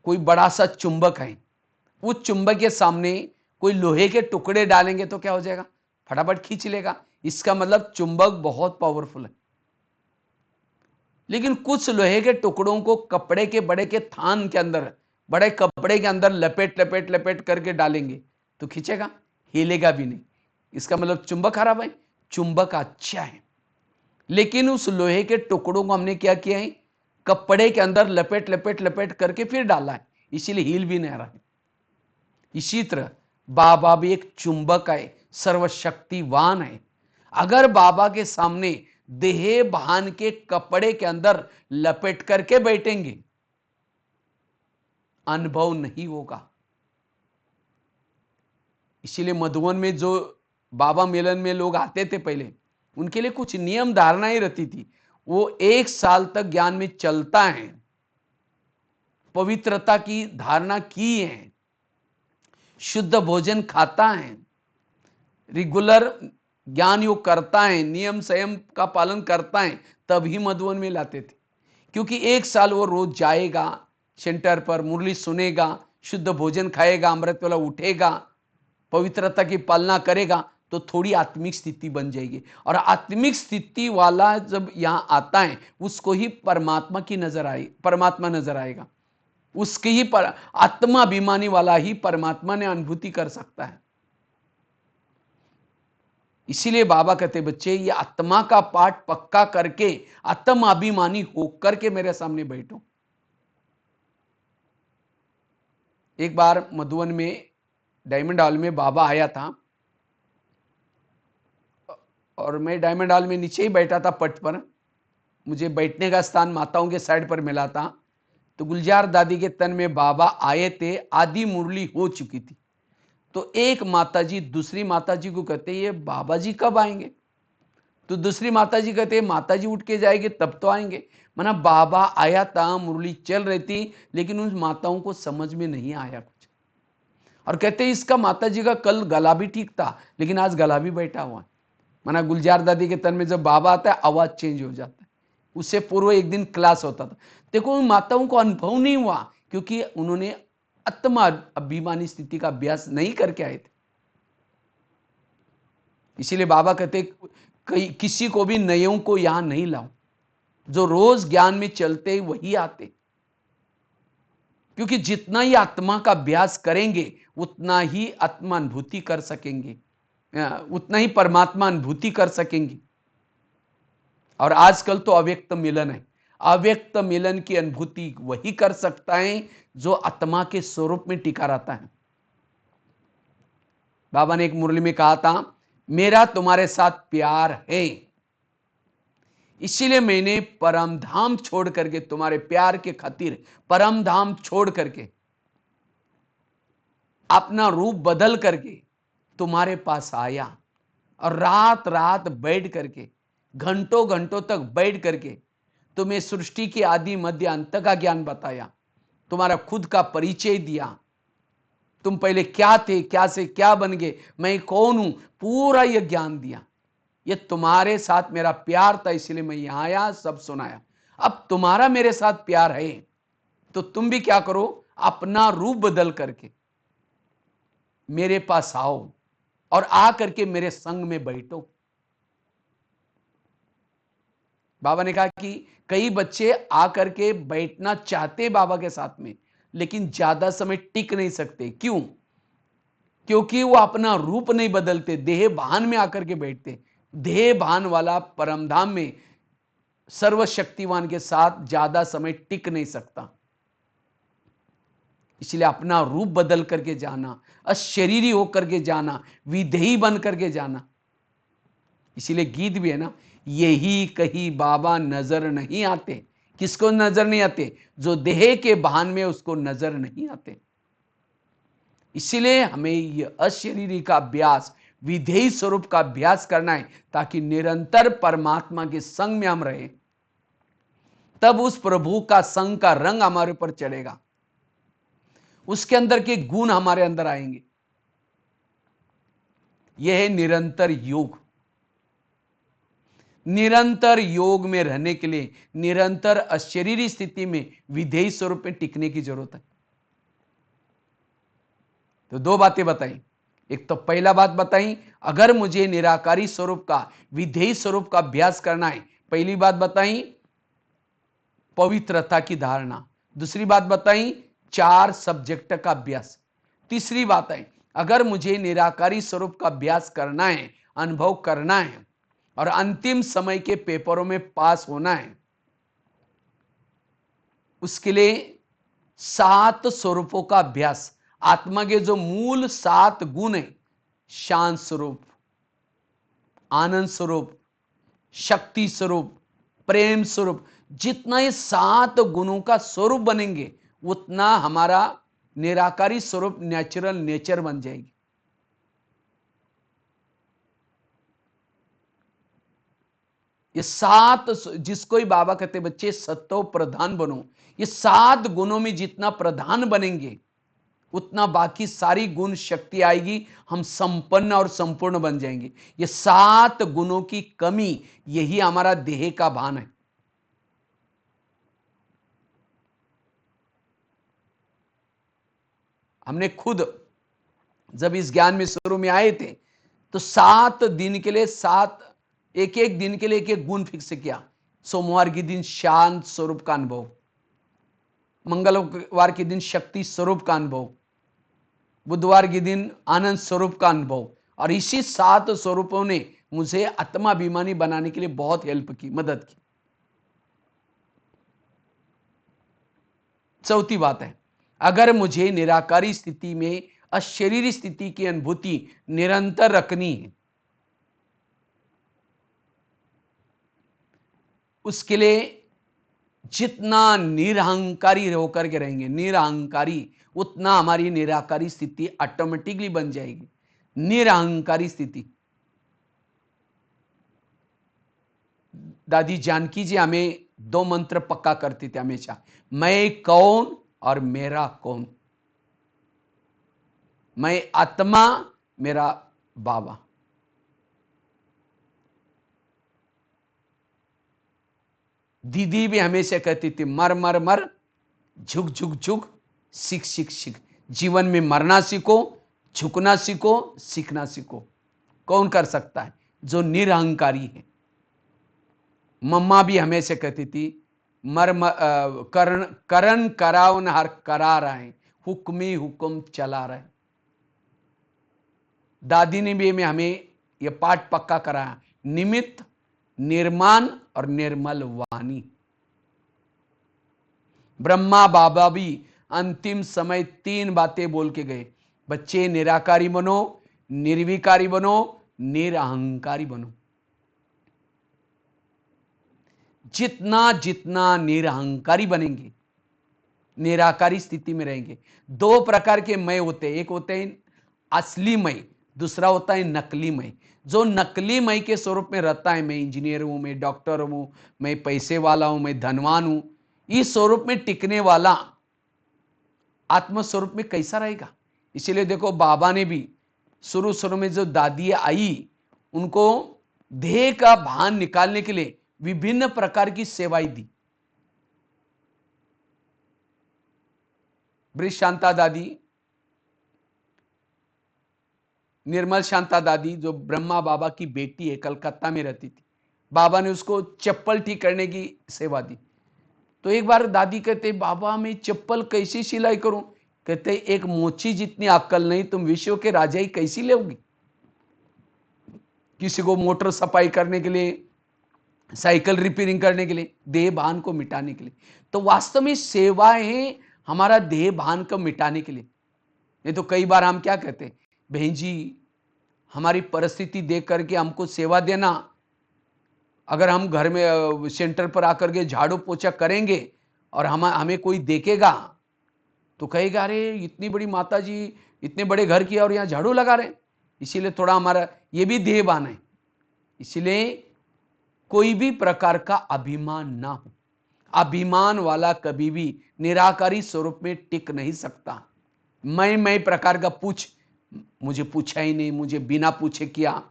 कोई बड़ा सा चुंबक है, उस चुंबक के सामने कोई लोहे के टुकड़े डालेंगे तो क्या हो जाएगा? फटाफट खींच लेगा। इसका मतलब चुंबक बहुत पावरफुल है। लेकिन कुछ लोहे के टुकड़ों को कपड़े के बड़े के थान के अंदर, बड़े कपड़े के अंदर लपेट लपेट लपेट करके डालेंगे तो खींचेगा? हिलेगा भी नहीं। इसका मतलब चुंबक खराब है? चुंबक अच्छा है, लेकिन उस लोहे के टुकड़ों को हमने क्या किया है? कपड़े के अंदर लपेट लपेट लपेट करके फिर डाला है, इसीलिए हिल भी नहीं रहा है। इसी तरह बाबा भी एक चुंबक है, सर्वशक्तिवान है। अगर बाबा के सामने देह भान के कपड़े के अंदर लपेट करके बैठेंगे, अनुभव नहीं होगा। इसीलिए मधुवन में जो बाबा मिलन में लोग आते थे पहले, उनके लिए कुछ नियम धारणाएं रहती थी। वो 1 साल तक ज्ञान में चलता है, पवित्रता की धारणा की है, शुद्ध भोजन खाता है, रेगुलर ज्ञान योग करता है, नियम संयम का पालन करता है, तभी मधुवन में लाते थे। क्योंकि 1 साल वो रोज जाएगा सेंटर पर, मुरली सुनेगा, शुद्ध भोजन खाएगा, अमृत वाला उठेगा, पवित्रता की पालना करेगा, तो थोड़ी आत्मिक स्थिति बन जाएगी। और आत्मिक स्थिति वाला जब यहां आता है, उसको ही परमात्मा की नजर आई, परमात्मा नजर आएगा। उसकी ही आत्मा अभिमानी वाला ही परमात्मा ने अनुभूति कर सकता है। इसीलिए बाबा कहते बच्चे, ये आत्मा का पाठ पक्का करके आत्माभिमानी होकर के मेरे सामने बैठो। एक बार मधुवन में डायमंड हॉल में बाबा आया था और मैं डायमंड हॉल में नीचे ही बैठा था पट पर। मुझे बैठने का स्थान माताओं के साइड पर मिला था। तो गुलजार दादी के तन में बाबा आए थे, आधी मुरली हो चुकी थी। तो एक माताजी दूसरी माताजी को कहते ये बाबा जी कब आएंगे? तो दूसरी माताजी कहते माताजी उठ के जाएंगे तब तो आएंगे। माना बाबा आया था, मुरली चल रही थी, लेकिन उन माताओं को समझ में नहीं आया कुछ। और कहते इसका माताजी का कल गला भी ठीक था, लेकिन आज गला भी बैठा हुआ। माना गुलजार दादी के तन में जब बाबा आता है, आवाज चेंज हो जाता है। उससे पूर्व एक दिन क्लास होता था। देखो उन माताओं को अनुभव नहीं हुआ, क्योंकि उन्होंने आत्मा अभिमानी स्थिति का अभ्यास नहीं करके आए थे। इसीलिए बाबा कहते किसी को भी नयों को यहां नहीं लाओ, जो रोज ज्ञान में चलते वही आते। क्योंकि जितना ही आत्मा का अभ्यास करेंगे, उतना ही आत्मा अनुभूति कर सकेंगे, उतना ही परमात्मा अनुभूति कर सकेंगे। और आजकल तो अव्यक्त मिलन है। अव्यक्त मिलन की अनुभूति वही कर सकता है जो आत्मा के स्वरूप में टिका रहता है। बाबा ने एक मुरली में कहा था, मेरा तुम्हारे साथ प्यार है, इसीलिए मैंने परम धाम छोड़ करके, तुम्हारे प्यार के खातिर परम धाम छोड़ करके, अपना रूप बदल करके तुम्हारे पास आया। और रात रात बैठ करके, घंटों घंटों तक बैठ करके तुम्हें सृष्टि के आदि मध्य अंत का ज्ञान बताया, तुम्हारा खुद का परिचय दिया। तुम पहले क्या थे, क्या से क्या बन गए, मैं कौन हूं, पूरा यह ज्ञान दिया। यह तुम्हारे साथ मेरा प्यार था, इसलिए मैं यहां आया, सब सुनाया। अब तुम्हारा मेरे साथ प्यार है, तो तुम भी क्या करो, अपना रूप बदल करके मेरे पास आओ और आ करके मेरे संग में बैठो। बाबा ने कहा कि कई बच्चे आकर के बैठना चाहते बाबा के साथ में, लेकिन ज्यादा समय टिक नहीं सकते। क्यों? क्योंकि वो अपना रूप नहीं बदलते, देह भान में आकर के बैठते। देह भान वाला परमधाम में सर्वशक्तिवान के साथ ज्यादा समय टिक नहीं सकता। इसलिए अपना रूप बदल करके जाना, अशरीरी होकर के जाना, विधेयी बन करके जाना। इसीलिए गीत भी है ना, यही कही बाबा नजर नहीं आते। किसको नजर नहीं आते? जो देह के भान में उसको नजर नहीं आते। इसीलिए हमें यह अशरीरी का अभ्यास, विधेयी स्वरूप का अभ्यास करना है, ताकि निरंतर परमात्मा के संग में हम रहे। तब उस प्रभु का संग का रंग हमारे ऊपर चढ़ेगा, उसके अंदर के गुण हमारे अंदर आएंगे। यह है निरंतर योग। निरंतर योग में रहने के लिए निरंतर अशरीरी स्थिति में विधेयी स्वरूप में टिकने की जरूरत है। तो दो बातें बताई। एक तो पहला बात बताई, अगर मुझे निराकारी स्वरूप का, विधेयी स्वरूप का अभ्यास करना है, पहली बात बताई पवित्रता की धारणा। दूसरी बात बताई 4 सब्जेक्ट का अभ्यास। तीसरी बात है, अगर मुझे निराकारी स्वरूप का अभ्यास करना है, अनुभव करना है और अंतिम समय के पेपरों में पास होना है, उसके लिए 7 स्वरूपों का अभ्यास। आत्मा के जो मूल 7 गुण है, शांत स्वरूप, आनंद स्वरूप, शक्ति स्वरूप, प्रेम स्वरूप, जितना ये 7 गुणों का स्वरूप बनेंगे, उतना हमारा निराकारी स्वरूप नेचुरल नेचर बन जाएगी। ये 7, जिसको ही बाबा कहते बच्चे सत्तो प्रधान बनो, ये 7 गुणों में जितना प्रधान बनेंगे, उतना बाकी सारी गुण शक्ति आएगी, हम संपन्न और संपूर्ण बन जाएंगे। ये 7 गुणों की कमी, यही हमारा देह का भान है। हमने खुद जब इस ज्ञान में शुरू में आए थे, तो 7 दिन के लिए 7, एक एक दिन के लिए एक एक गुण फिक्स किया। सोमवार के दिन शांत स्वरूप का अनुभव, मंगलवार के दिन शक्ति स्वरूप का अनुभव, बुधवार के दिन आनंद स्वरूप का अनुभव। और इसी 7 स्वरूपों ने मुझे आत्माभिमानी बनाने के लिए बहुत हेल्प की, मदद की। चौथी बात है, अगर मुझे निराकारी स्थिति में अशरीरी स्थिति की अनुभूति निरंतर रखनी है, उसके लिए जितना निरहंकारी होकर के रहेंगे, निरहंकारी, उतना हमारी निराकारी स्थिति ऑटोमेटिकली बन जाएगी। निरहंकारी स्थिति। दादी जानकी जी हमें 2 मंत्र पक्का करती थी हमेशा, मैं कौन और मेरा कौन। मैं आत्मा, मेरा बाबा। दीदी भी हमेशा कहती थी, मर मर मर, झुक झुक झुक, सीख सीख सीख। जीवन में मरना सीखो, झुकना सीखो, सीखना सीखो। कौन कर सकता है? जो निरहंकारी है। मम्मा भी हमेशा कहती थी, करण करण कराव न हर करा रहे, हुक्मी हुक्म चला रहे। दादी ने भी हमें यह पाठ पक्का कराया, निमित्त, निर्माण और निर्मल वाणी। ब्रह्मा बाबा भी अंतिम समय 3 बातें बोल के गए, बच्चे निराकारी बनो, निर्विकारी बनो, निरअहंकारी बनो। जितना जितना निरअहंकारी बनेंगे, निराकारी स्थिति में रहेंगे। 2 प्रकार के मैं होते हैं, एक होते हैं असली मैं, दूसरा होता है नकली मैं। जो नकली मैं के स्वरूप में रहता है, मैं इंजीनियर हूं, मैं डॉक्टर हूं, मैं पैसे वाला हूं, मैं धनवान हूं, इस स्वरूप में टिकने वाला आत्म स्वरूप में कैसा रहेगा? इसीलिए देखो, बाबा ने भी शुरू शुरू में जो दादी आई, उनको देह का भान निकालने के लिए विभिन्न प्रकार की सेवाएं दी। ब्रिज शांता दादी, निर्मल शांता दादी, जो ब्रह्मा बाबा की बेटी है, कलकत्ता में रहती थी। बाबा ने उसको चप्पल ठीक करने की सेवा दी। तो एक बार दादी कहते, बाबा मैं चप्पल कैसे सिलाई करूं? कहते एक मोची जितनी अक्ल नहीं, तुम विश्व के राजा ही कैसी लोगी? किसी को मोटर सफाई करने के लिए, साइकिल रिपेयरिंग करने के लिए, देह भान को मिटाने के लिए। तो वास्तव में सेवाएं हमारा देह भान को मिटाने के लिए। नहीं तो कई बार हम क्या कहते हैं, बहन जी हमारी परिस्थिति देख करके हमको सेवा देना। अगर हम घर में सेंटर पर आकर के झाड़ू पोछा करेंगे और हमें कोई देखेगा तो कहेगा, अरे इतनी बड़ी माता जी इतने बड़े घर की और यहाँ झाड़ू लगा रहे हैं। इसीलिए थोड़ा हमारा ये भी देहभान है। इसलिए कोई भी प्रकार का अभिमान ना हो। अभिमान वाला कभी भी निराकारी स्वरूप में टिक नहीं सकता। मैं प्रकार का मुझे पूछा ही नहीं, मुझे बिना पूछे किया,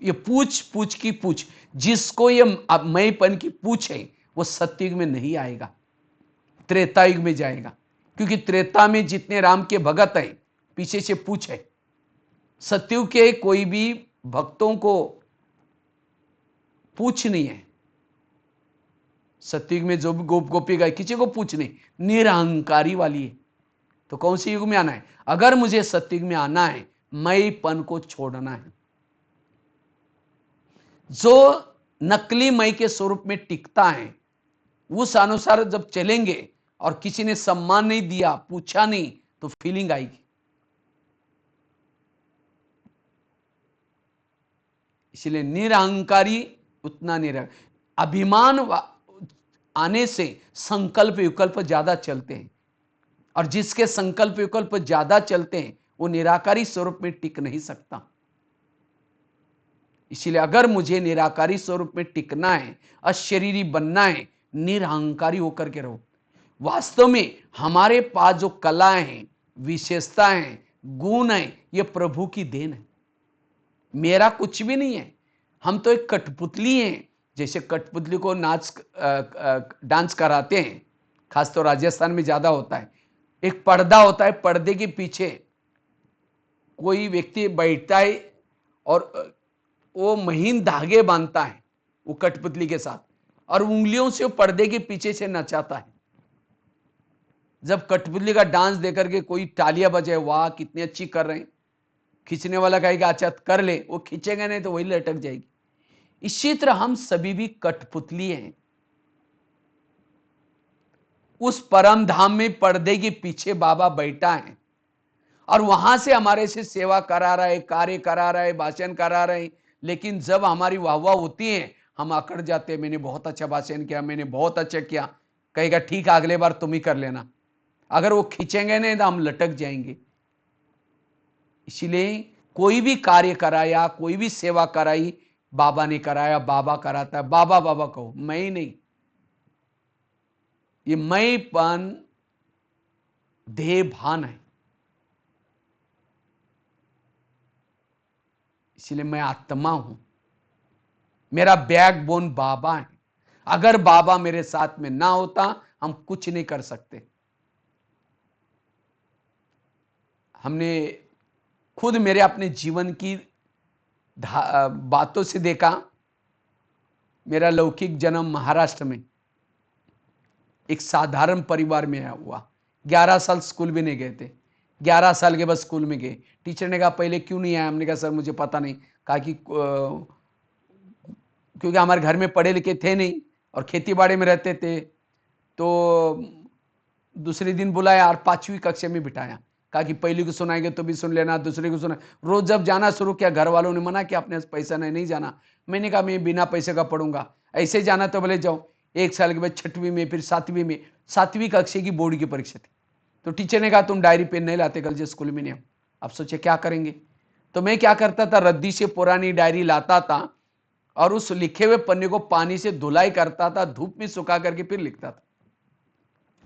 ये पूछ की पूछ। जिसको ये मैंपन की पूछ है वो सतयुग में नहीं आएगा, त्रेता युग में जाएगा। क्योंकि त्रेता में जितने राम के भगत हैं पीछे से पूछ है। सतयुग के कोई भी भक्तों को पूछ नहीं है। सतयुग में जो भी गोप गोपी गए किसी को पूछ नहीं, निरहंकारी वाली है। तो कौन सी युग में आना है? अगर मुझे सतयुग में आना है, मैंपन को छोड़ना है। जो नकली मई के स्वरूप में टिकता है उस अनुसार जब चलेंगे और किसी ने सम्मान नहीं दिया, पूछा नहीं, तो फीलिंग आएगी। इसलिए निरहंकारी उतना अभिमान आने से संकल्प विकल्प ज्यादा चलते हैं, और जिसके संकल्प विकल्प ज्यादा चलते हैं वो निराकारी स्वरूप में टिक नहीं सकता। इसलिए अगर मुझे निराकारी स्वरूप में टिकना है, अशरीरी बनना है, निरहंकारी होकर के रहो। वास्तव में हमारे पास जो कलाएं हैं, विशेषताएं हैं, गुण हैं, ये प्रभु की देन है। मेरा कुछ भी नहीं है। हम तो एक कठपुतली हैं। जैसे कठपुतली को डांस कराते हैं, खासतौर राजस्थान में ज्यादा होता है। एक पर्दा होता है, पर्दे के पीछे कोई व्यक्ति बैठता है और वो महीन धागे बांधता है वो कठपुतली के साथ, और उंगलियों से वो पर्दे के पीछे से नचाता है। जब कठपुतली का डांस देकर के कोई तालियां बजाए, वाह कितनी अच्छी कर रहे हैं, खींचने वाला कहेगा अच्छा कर ले, वो खींचेगा नहीं तो वही लटक जाएगी। इसी तरह हम सभी भी कठपुतली हैं। उस परम धाम में पर्दे के पीछे बाबा बैठा है और वहां से हमारे से सेवा करा रहा है, कार्य करा रहा है, भाषण करा रहे हैं। लेकिन जब हमारी वाहवाह होती है हम अकड़ जाते हैं, मैंने बहुत अच्छा भाषण किया, मैंने बहुत अच्छा किया। कहेगा ठीक है अगले बार तुम ही कर लेना। अगर वो खींचेंगे नहीं तो हम लटक जाएंगे। इसलिए कोई भी कार्य कराया, कोई भी सेवा कराई, बाबा ने कराया, बाबा कराता है, बाबा बाबा कहो, मैं ही नहीं। ये मैंपन देह भान है। इसलिए मैं आत्मा हूं, मेरा बैकबोन बाबा है। अगर बाबा मेरे साथ में ना होता हम कुछ नहीं कर सकते। हमने खुद मेरे अपने जीवन की बातों से देखा। मेरा लौकिक जन्म महाराष्ट्र में एक साधारण परिवार में हुआ। 11 साल स्कूल भी नहीं गए थे। 11 साल के बाद स्कूल में गए। टीचर ने कहा पहले क्यों नहीं आया? हमने कहा सर मुझे पता नहीं। कहा कि क्योंकि हमारे घर में पढ़े लिखे थे नहीं और खेती बाड़ी में रहते थे। तो दूसरे दिन बुलाया और 5वीं कक्षा में बिठाया। कहा कि पहली को सुनाएंगे तो भी सुन लेना, दूसरे को सुना। रोज जब जाना शुरू किया घर वालों ने मना किया, अपने पैसा नहीं जाना। मैंने कहा मैं बिना पैसे का पढ़ूंगा, ऐसे जाना तो बोले जाओ। 1 साल के बाद 6वीं में, फिर 7वीं में, 7वीं कक्षा की बोर्ड की परीक्षा थी। तो टीचर ने कहा तुम डायरी पेन नहीं लाते कल से स्कूल में नहीं। अब सोचे क्या करेंगे। तो मैं क्या करता था, रद्दी से पुरानी डायरी लाता था और उस लिखे हुए पन्ने को पानी से धुलाई करता था, धूप में सुखा करके फिर लिखता था।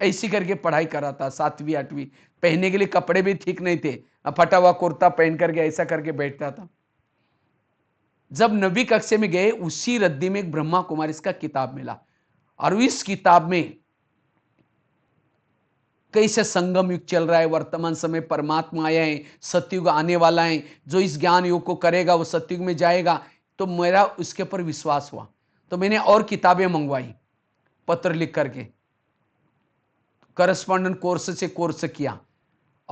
ऐसी करके पढ़ाई करा था। 7वीं 8वीं पहनने के लिए कपड़े भी ठीक नहीं थे, फटा हुआ कुर्ता पहन करके ऐसा करके बैठता था। जब 9वीं कक्षा में गए उसी रद्दी में एक ब्रह्मा कुमारी का किताब मिला और इस किताब में कैसे संगम युग चल रहा है, वर्तमान समय परमात्मा आया है, सतयुग आने वाला है, जो इस ज्ञान योग को करेगा वो सतयुग में जाएगा। तो मेरा उसके ऊपर विश्वास हुआ। तो मैंने और किताबें मंगवाई, पत्र लिख करके करस्पॉन्डेंट कोर्स से कोर्स किया।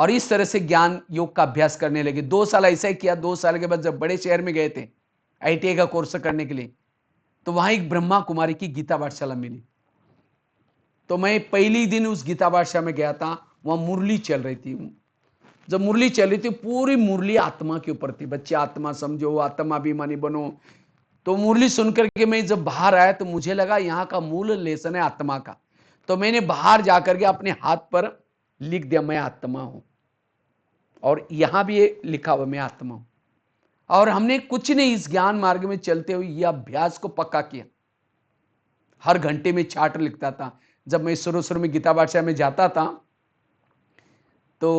और इस तरह से ज्ञान योग का अभ्यास करने लगे। 2 साल ऐसा ही किया। 2 साल के बाद जब बड़े शहर में गए थे ITI का कोर्स करने के लिए, तो वहां एक ब्रह्मा कुमारी की गीता पाठशाला मिली। तो मैं पहली दिन उस गीता पाठशाला में गया था। वहां मुरली चल रही थी। जब मुरली चल रही थी, पूरी मुरली आत्मा के ऊपर थी। बच्चे आत्मा समझो, आत्माभिमानी बनो। तो मुरली सुनकर के मैं जब बाहर आया तो मुझे लगा यहाँ का मूल लेसन है आत्मा का। तो मैंने बाहर जाकर के अपने हाथ पर लिख दिया, मैं आत्मा हूं। और यहां भी ये लिखा हुआ, मैं आत्मा हूं। और हमने कुछ नहीं, इस ज्ञान मार्ग में चलते हुए यह अभ्यास को पक्का किया। हर घंटे में चार्ट लिखता था। जब मैं शुरू में गीता पाठशाला में जाता था तो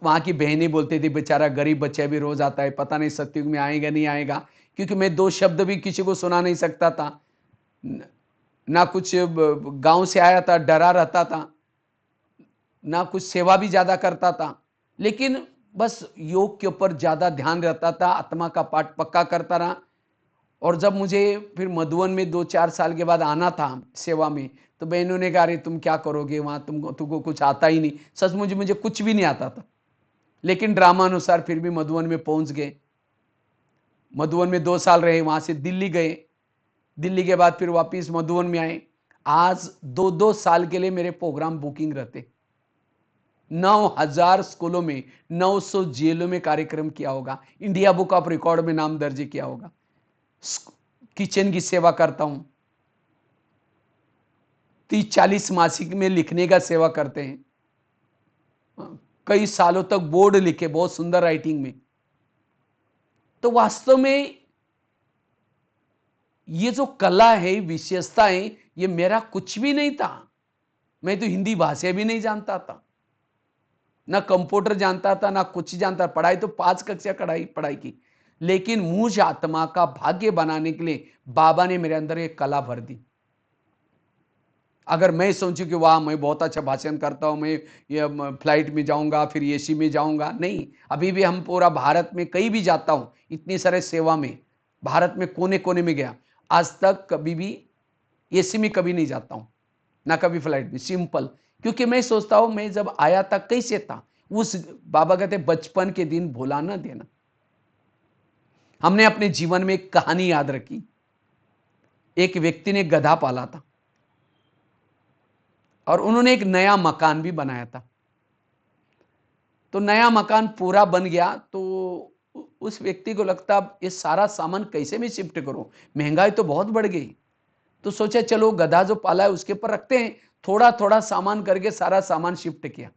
वहां की बहनें बोलती थी, बेचारा गरीब बच्चा भी रोज आता है, पता नहीं सतयुग में आएगा नहीं आएगा। क्योंकि मैं 2 शब्द भी किसी को सुना नहीं सकता था। ना कुछ गांव से आया था, डरा रहता था, ना कुछ सेवा भी ज्यादा करता था। लेकिन बस योग के ऊपर ज्यादा ध्यान रहता था, आत्मा का पाठ पक्का करता रहा। और जब मुझे फिर मधुबन में 2-4 साल के बाद आना था सेवा में, तो बहनों ने कहा, अरे तुम क्या करोगे वहां, तुमको कुछ आता ही नहीं। सच मुझे कुछ भी नहीं आता था। लेकिन ड्रामा अनुसार फिर भी मधुबन में पहुंच गए। मधुबन में 2 साल रहे, वहां से दिल्ली गए। दिल्ली के बाद फिर वापिस मधुबन में आए। आज 2-2 साल के लिए मेरे प्रोग्राम बुकिंग रहते। 9,000 स्कूलों में, 900 जेलों में कार्यक्रम किया होगा। इंडिया बुक ऑफ रिकॉर्ड में नाम दर्ज किया होगा। किचन की सेवा करता हूं। 30-40 मासिक में लिखने का सेवा करते हैं। कई सालों तक बोर्ड लिखे, बहुत सुंदर राइटिंग में। तो वास्तव में ये जो कला है, विशेषता है, ये मेरा कुछ भी नहीं था। मैं तो हिंदी भाषा भी नहीं जानता था, ना कंप्यूटर जानता था, ना कुछ जानता। पढ़ाई तो 5 कक्षा पढ़ाई की। लेकिन मुझ आत्मा का भाग्य बनाने के लिए बाबा ने मेरे अंदर एक कला भर दी। अगर मैं सोचूं कि वाह मैं बहुत अच्छा भाषण करता हूं, मैं ये फ्लाइट में जाऊंगा, फिर एसी में जाऊंगा, नहीं। अभी भी हम पूरा भारत में कहीं भी जाता हूं, इतनी सारे सेवा में, भारत में कोने कोने में गया, आज तक कभी भी एसी में कभी नहीं जाता हूं, ना कभी फ्लाइट में। सिंपल, क्योंकि मैं सोचता हूं मैं जब आया था कैसे था। उस बाबा कहते बचपन के दिन भुला ना देना। हमने अपने जीवन में एक कहानी याद रखी। एक व्यक्ति ने गधा पाला था और उन्होंने एक नया मकान भी बनाया था। तो नया मकान पूरा बन गया तो उस व्यक्ति को लगता अब ये सारा सामान कैसे मैं शिफ्ट करूं, महंगाई तो बहुत बढ़ गई। तो सोचा चलो गधा जो पाला है उसके ऊपर रखते हैं, थोड़ा थोड़ा सामान करके सारा सामान शिफ्ट किया।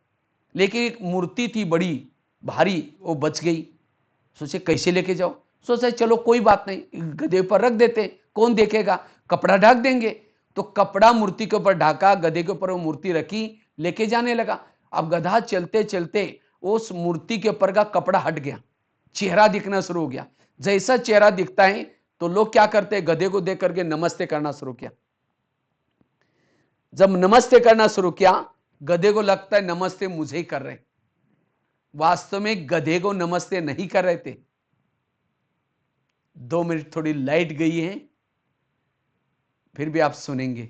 लेकिन एक मूर्ति थी बड़ी भारी, वो बच गई। सोचे कैसे लेके जाओ। सोचा चलो कोई बात नहीं, गधे पर रख देते, कौन देखेगा, कपड़ा ढक देंगे। तो कपड़ा मूर्ति के ऊपर ढाका, गधे के ऊपर वो मूर्ति रखी, लेके जाने लगा। अब गधा चलते चलते उस मूर्ति के ऊपर का कपड़ा हट गया, चेहरा दिखना शुरू हो गया। जैसा चेहरा दिखता है तो लोग क्या करते हैं, गधे को देख करके नमस्ते करना शुरू किया। जब नमस्ते करना शुरू किया, गधे को लगता है नमस्ते मुझे ही कर रहे। वास्तव में गधे को नमस्ते नहीं कर रहे थे। 2 मिनट थोड़ी लाइट गई है, फिर भी आप सुनेंगे।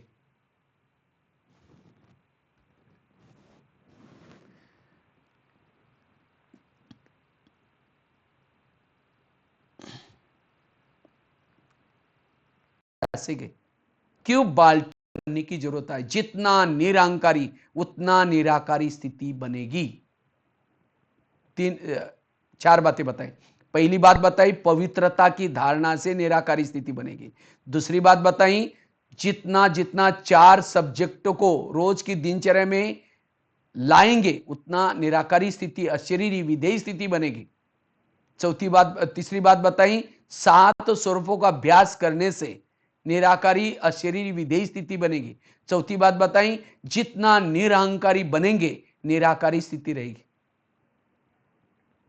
ऐसे गए क्यों बाल्टी करने की जरूरत है। जितना निरंकारी उतना निराकारी स्थिति बनेगी। 4 बातें बताई। पहली बात बताई, पवित्रता की धारणा से निराकारी स्थिति बनेगी। दूसरी बात बताई, जितना जितना 4 सब्जेक्टों को रोज की दिनचर्या में लाएंगे उतना निराकारी स्थिति, अशरीरी विधेयी स्थिति बनेगी। तीसरी बात बताई, 7 स्वरूपों का अभ्यास करने से निराकारी अशरीरी विधेयी स्थिति बनेगी। चौथी बात बताई, जितना निरहंकारी बनेंगे निराकारी स्थिति रहेगी।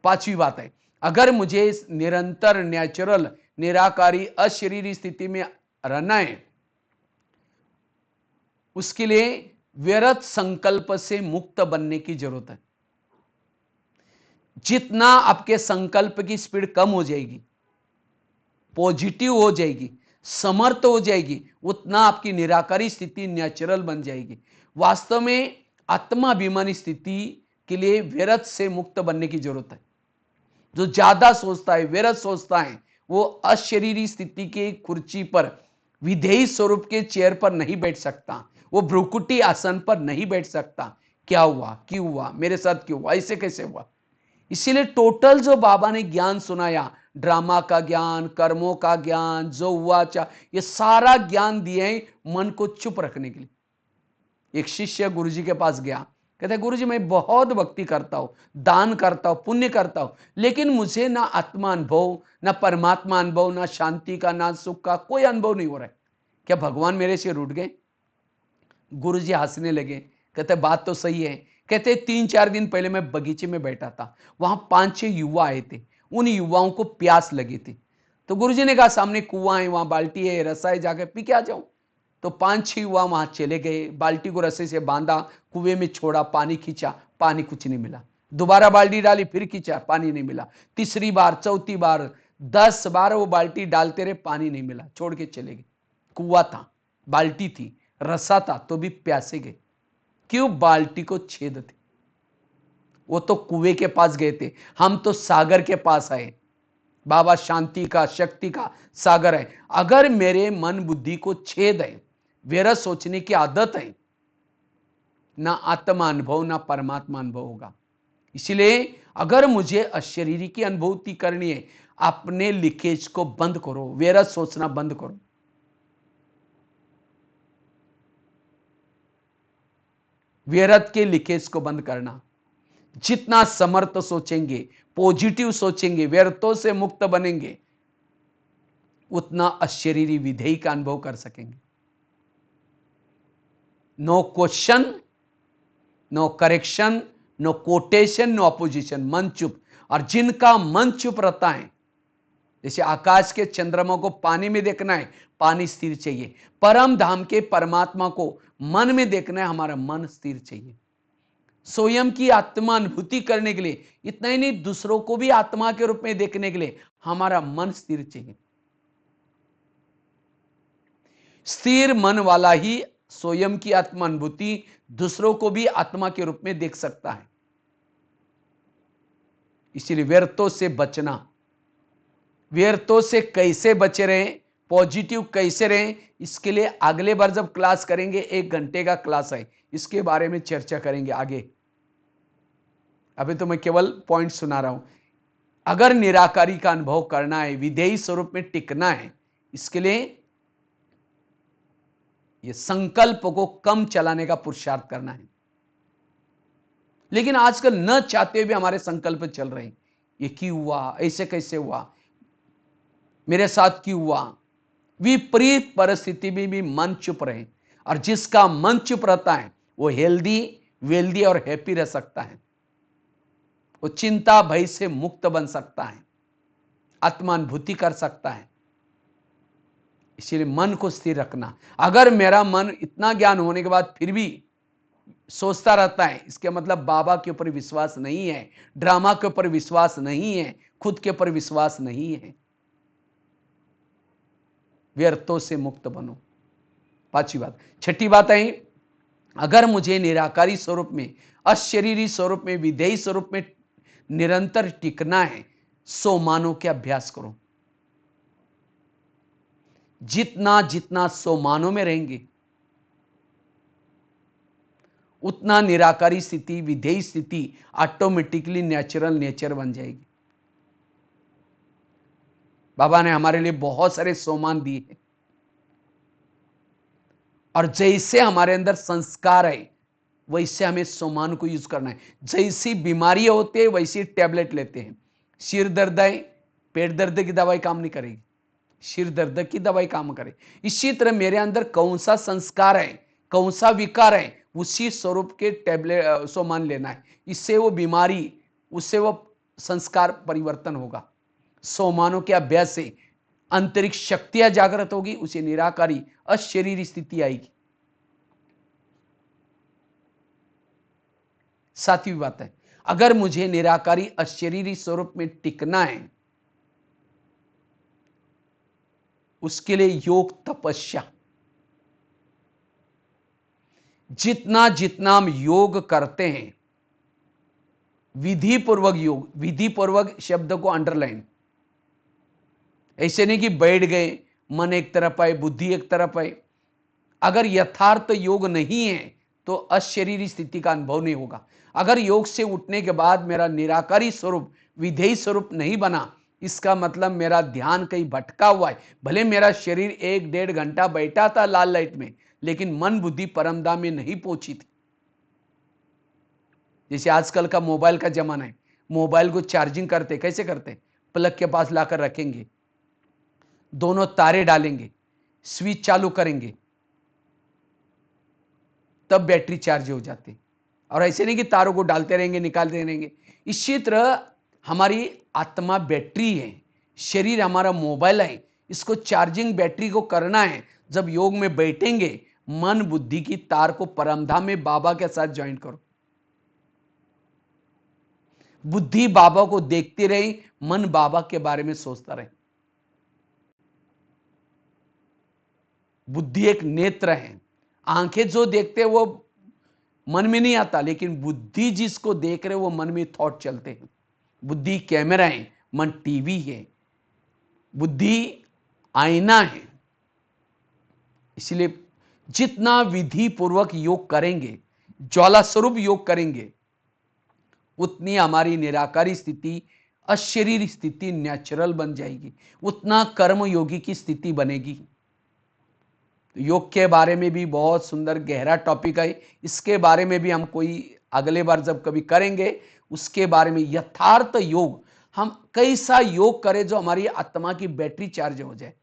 5वीं बात है, अगर मुझे निरंतर नेचुरल निराकारी अशरीरी स्थिति में रहना है, उसके लिए व्यर्थ संकल्प से मुक्त बनने की जरूरत है। जितना आपके संकल्प की स्पीड कम हो जाएगी, पॉजिटिव हो जाएगी, समर्थ हो जाएगी, उतना आपकी निराकारी स्थिति नेचुरल बन जाएगी। वास्तव में आत्माभिमानी स्थिति के लिए व्यर्थ से मुक्त बनने की जरूरत है। जो ज्यादा सोचता है, व्यर्थ सोचता है, वो अशरीरी स्थिति की कुर्सी पर, विधेयी स्वरूप के चेयर पर नहीं बैठ सकता, वो भ्रुकुटी आसन पर नहीं बैठ सकता। क्या हुआ, क्यों हुआ, मेरे साथ क्यों हुआ, ऐसे कैसे हुआ। इसीलिए टोटल जो बाबा ने ज्ञान सुनाया, ड्रामा का ज्ञान, कर्मों का ज्ञान, जो हुआ चा, ये सारा ज्ञान दिए मन को चुप रखने के लिए। एक शिष्य गुरुजी के पास गया, कहते गुरुजी मैं बहुत भक्ति करता हूं, दान करता हूं, पुण्य करता हूं, लेकिन मुझे ना आत्मा अनुभव, ना परमात्मा अनुभव, ना शांति का, ना सुख का कोई अनुभव नहीं हो रहा है। क्या भगवान मेरे से रूठ गए। गुरुजी हंसने लगे, कहते बात तो सही है। कहते 3-4 दिन पहले मैं बगीचे में बैठा था, वहां 5-6 युवा आए थे, उन युवाओं को प्यास लगी थी। तो गुरुजी ने कहा सामने कुआं है, वहां बाल्टी है, रसा है, जाके पी के आ जाओ। तो 5-6 युवा वहां चले गए, बाल्टी को रस्से से बांधा, कुएं में छोड़ा, पानी खींचा, पानी कुछ नहीं मिला। दोबारा बाल्टी डाली, फिर खींचा, पानी नहीं मिला। तीसरी बार, चौथी बार, 10 बार वो बाल्टी डालते रहे, पानी नहीं मिला, छोड़ के चले गए। कुआं था, बाल्टी थी, रस्सा था, तो भी प्यासे गए। क्यों, बाल्टी को छेद थे। वो तो कुएं के पास गए थे, हम तो सागर के पास आए। बाबा शांति का, शक्ति का सागर है। अगर मेरे मन बुद्धि को छेद है, व्यर्थ सोचने की आदत है, ना आत्मा अनुभव, ना परमात्मा अनुभव होगा। इसलिए अगर मुझे अशरीरी की अनुभूति करनी है, अपने लीकेज को बंद करो, व्यर्थ सोचना बंद करो। व्यर्थ के लीकेज को बंद करना। जितना समर्थ सोचेंगे, पॉजिटिव सोचेंगे, व्यर्थों से मुक्त बनेंगे, उतना अशरीरी विधेयी का अनुभव कर सकेंगे। No question, no correction, no quotation, no opposition, मन चुप। और जिनका मन चुप रहता है, जैसे आकाश के चंद्रमा को पानी में देखना है, पानी स्थिर चाहिए। परम धाम के परमात्मा को मन में देखना है, हमारा मन स्थिर चाहिए। स्वयं की आत्मा अनुभूति करने के लिए, इतना ही नहीं, दूसरों को भी आत्मा के रूप में देखने के लिए हमारा मन स्थिर चाहिए। स्थिर मन वाला ही स्वयं की आत्मा अनुभूति, दूसरों को भी आत्मा के रूप में देख सकता है। इसलिए व्यर्थों से बचना। व्यर्थों से कैसे बचे रहें, पॉजिटिव कैसे रहें, इसके लिए अगले बार जब क्लास करेंगे, 1 घंटे का क्लास है, इसके बारे में चर्चा करेंगे आगे। अभी तो मैं केवल पॉइंट सुना रहा हूं। अगर निराकारी का अनुभव करना है, विधेयी स्वरूप में टिकना है, इसके लिए ये संकल्प को कम चलाने का पुरुषार्थ करना है। लेकिन आजकल न चाहते हुए हमारे संकल्प चल रहे हैं। ये क्यों हुआ, ऐसे कैसे हुआ, मेरे साथ क्यों हुआ। विपरीत परिस्थिति में भी मन चुप रहे, और जिसका मन चुप रहता है वो हेल्दी, वेल्दी और हैप्पी रह सकता है। वो चिंता भय से मुक्त बन सकता है, आत्मानुभूति कर सकता है। इसीलिए मन को स्थिर रखना। अगर मेरा मन इतना ज्ञान होने के बाद फिर भी सोचता रहता है, इसके मतलब बाबा के ऊपर विश्वास नहीं है, ड्रामा के ऊपर विश्वास नहीं है, खुद के ऊपर विश्वास नहीं है। व्यर्थों से मुक्त बनो, 5वीं बात। 6ठी बात है, अगर मुझे निराकारी स्वरूप में, अशरीरी स्वरूप में, विधेयी स्वरूप में निरंतर टिकना है, सोमानों के अभ्यास करो। जितना जितना सोमानों में रहेंगे, उतना निराकारी स्थिति, विधेयी स्थिति ऑटोमेटिकली नेचुरल नेचर बन जाएगी। बाबा ने हमारे लिए बहुत सारे सोमान दिए हैं, और जैसे हमारे अंदर संस्कार है, वैसे हमें सोमान को यूज करना है। जैसी बीमारी होती है वैसी टैबलेट लेते हैं। सिर दर्द है, पेट दर्द की दवाई काम नहीं करेगी, सिर दर्द की दवाई काम करे। इसी तरह मेरे अंदर कौन सा संस्कार है, कौन सा विकार है, उसी स्वरूप के टैबलेट सोमान लेना है। इससे वो बीमारी, उससे वो संस्कार परिवर्तन होगा। सोमानों के अभ्यास से आंतरिक शक्तियां जागृत होगी, उसे निराकारी अशरीरी स्थिति आएगी। 7वीं बात है, अगर मुझे निराकारी अशरीरी स्वरूप में टिकना है, उसके लिए योग तपस्या। जितना जितना हम योग करते हैं, विधि पूर्वक योग, विधि पूर्वक शब्द को अंडरलाइन। ऐसे नहीं कि बैठ गए, मन एक तरफ आए, बुद्धि एक तरफ आए। अगर यथार्थ योग नहीं है तो अशरीरी स्थिति का अनुभव नहीं होगा। अगर योग से उठने के बाद मेरा निराकारी स्वरूप, विधेयी स्वरूप नहीं बना, इसका मतलब मेरा ध्यान कहीं भटका हुआ है। भले मेरा शरीर 1-1.5 घंटा बैठा था लाल लाइट में, लेकिन मन बुद्धि परमधाम में नहीं पहुंची थी। जैसे आजकल का मोबाइल का जमाना है, मोबाइल को चार्जिंग करते कैसे करते? प्लग के पास लाकर रखेंगे, दोनों तारे डालेंगे, स्विच चालू करेंगे, तब बैटरी चार्ज हो जाती। और ऐसे नहीं कि तारों को डालते रहेंगे, निकालते रहेंगे। इसी तरह हमारी आत्मा बैटरी है, शरीर हमारा मोबाइल है। इसको चार्जिंग बैटरी को करना है। जब योग में बैठेंगे, मन बुद्धि की तार को परमधाम में बाबा के साथ ज्वाइन करो। बुद्धि बाबा को देखती रही, मन बाबा के बारे में सोचता रहे। बुद्धि एक नेत्र है, आंखें जो देखते हैं वो मन में नहीं आता, लेकिन बुद्धि जिसको देख रहे वो मन में थॉट चलते हैं। बुद्धि कैमरा है, मन टीवी है, बुद्धि आईना है। इसलिए जितना विधि पूर्वक योग करेंगे, ज्वाला स्वरूप योग करेंगे, उतनी हमारी निराकारी स्थिति, अशरीर स्थिति नेचुरल बन जाएगी, उतना कर्म योगी की स्थिति बनेगी। योग के बारे में भी बहुत सुंदर गहरा टॉपिक है। इसके बारे में भी हम कोई अगले बार जब कभी करेंगे, उसके बारे में यथार्थ योग, हम कैसा योग करें जो हमारी आत्मा की बैटरी चार्ज हो जाए।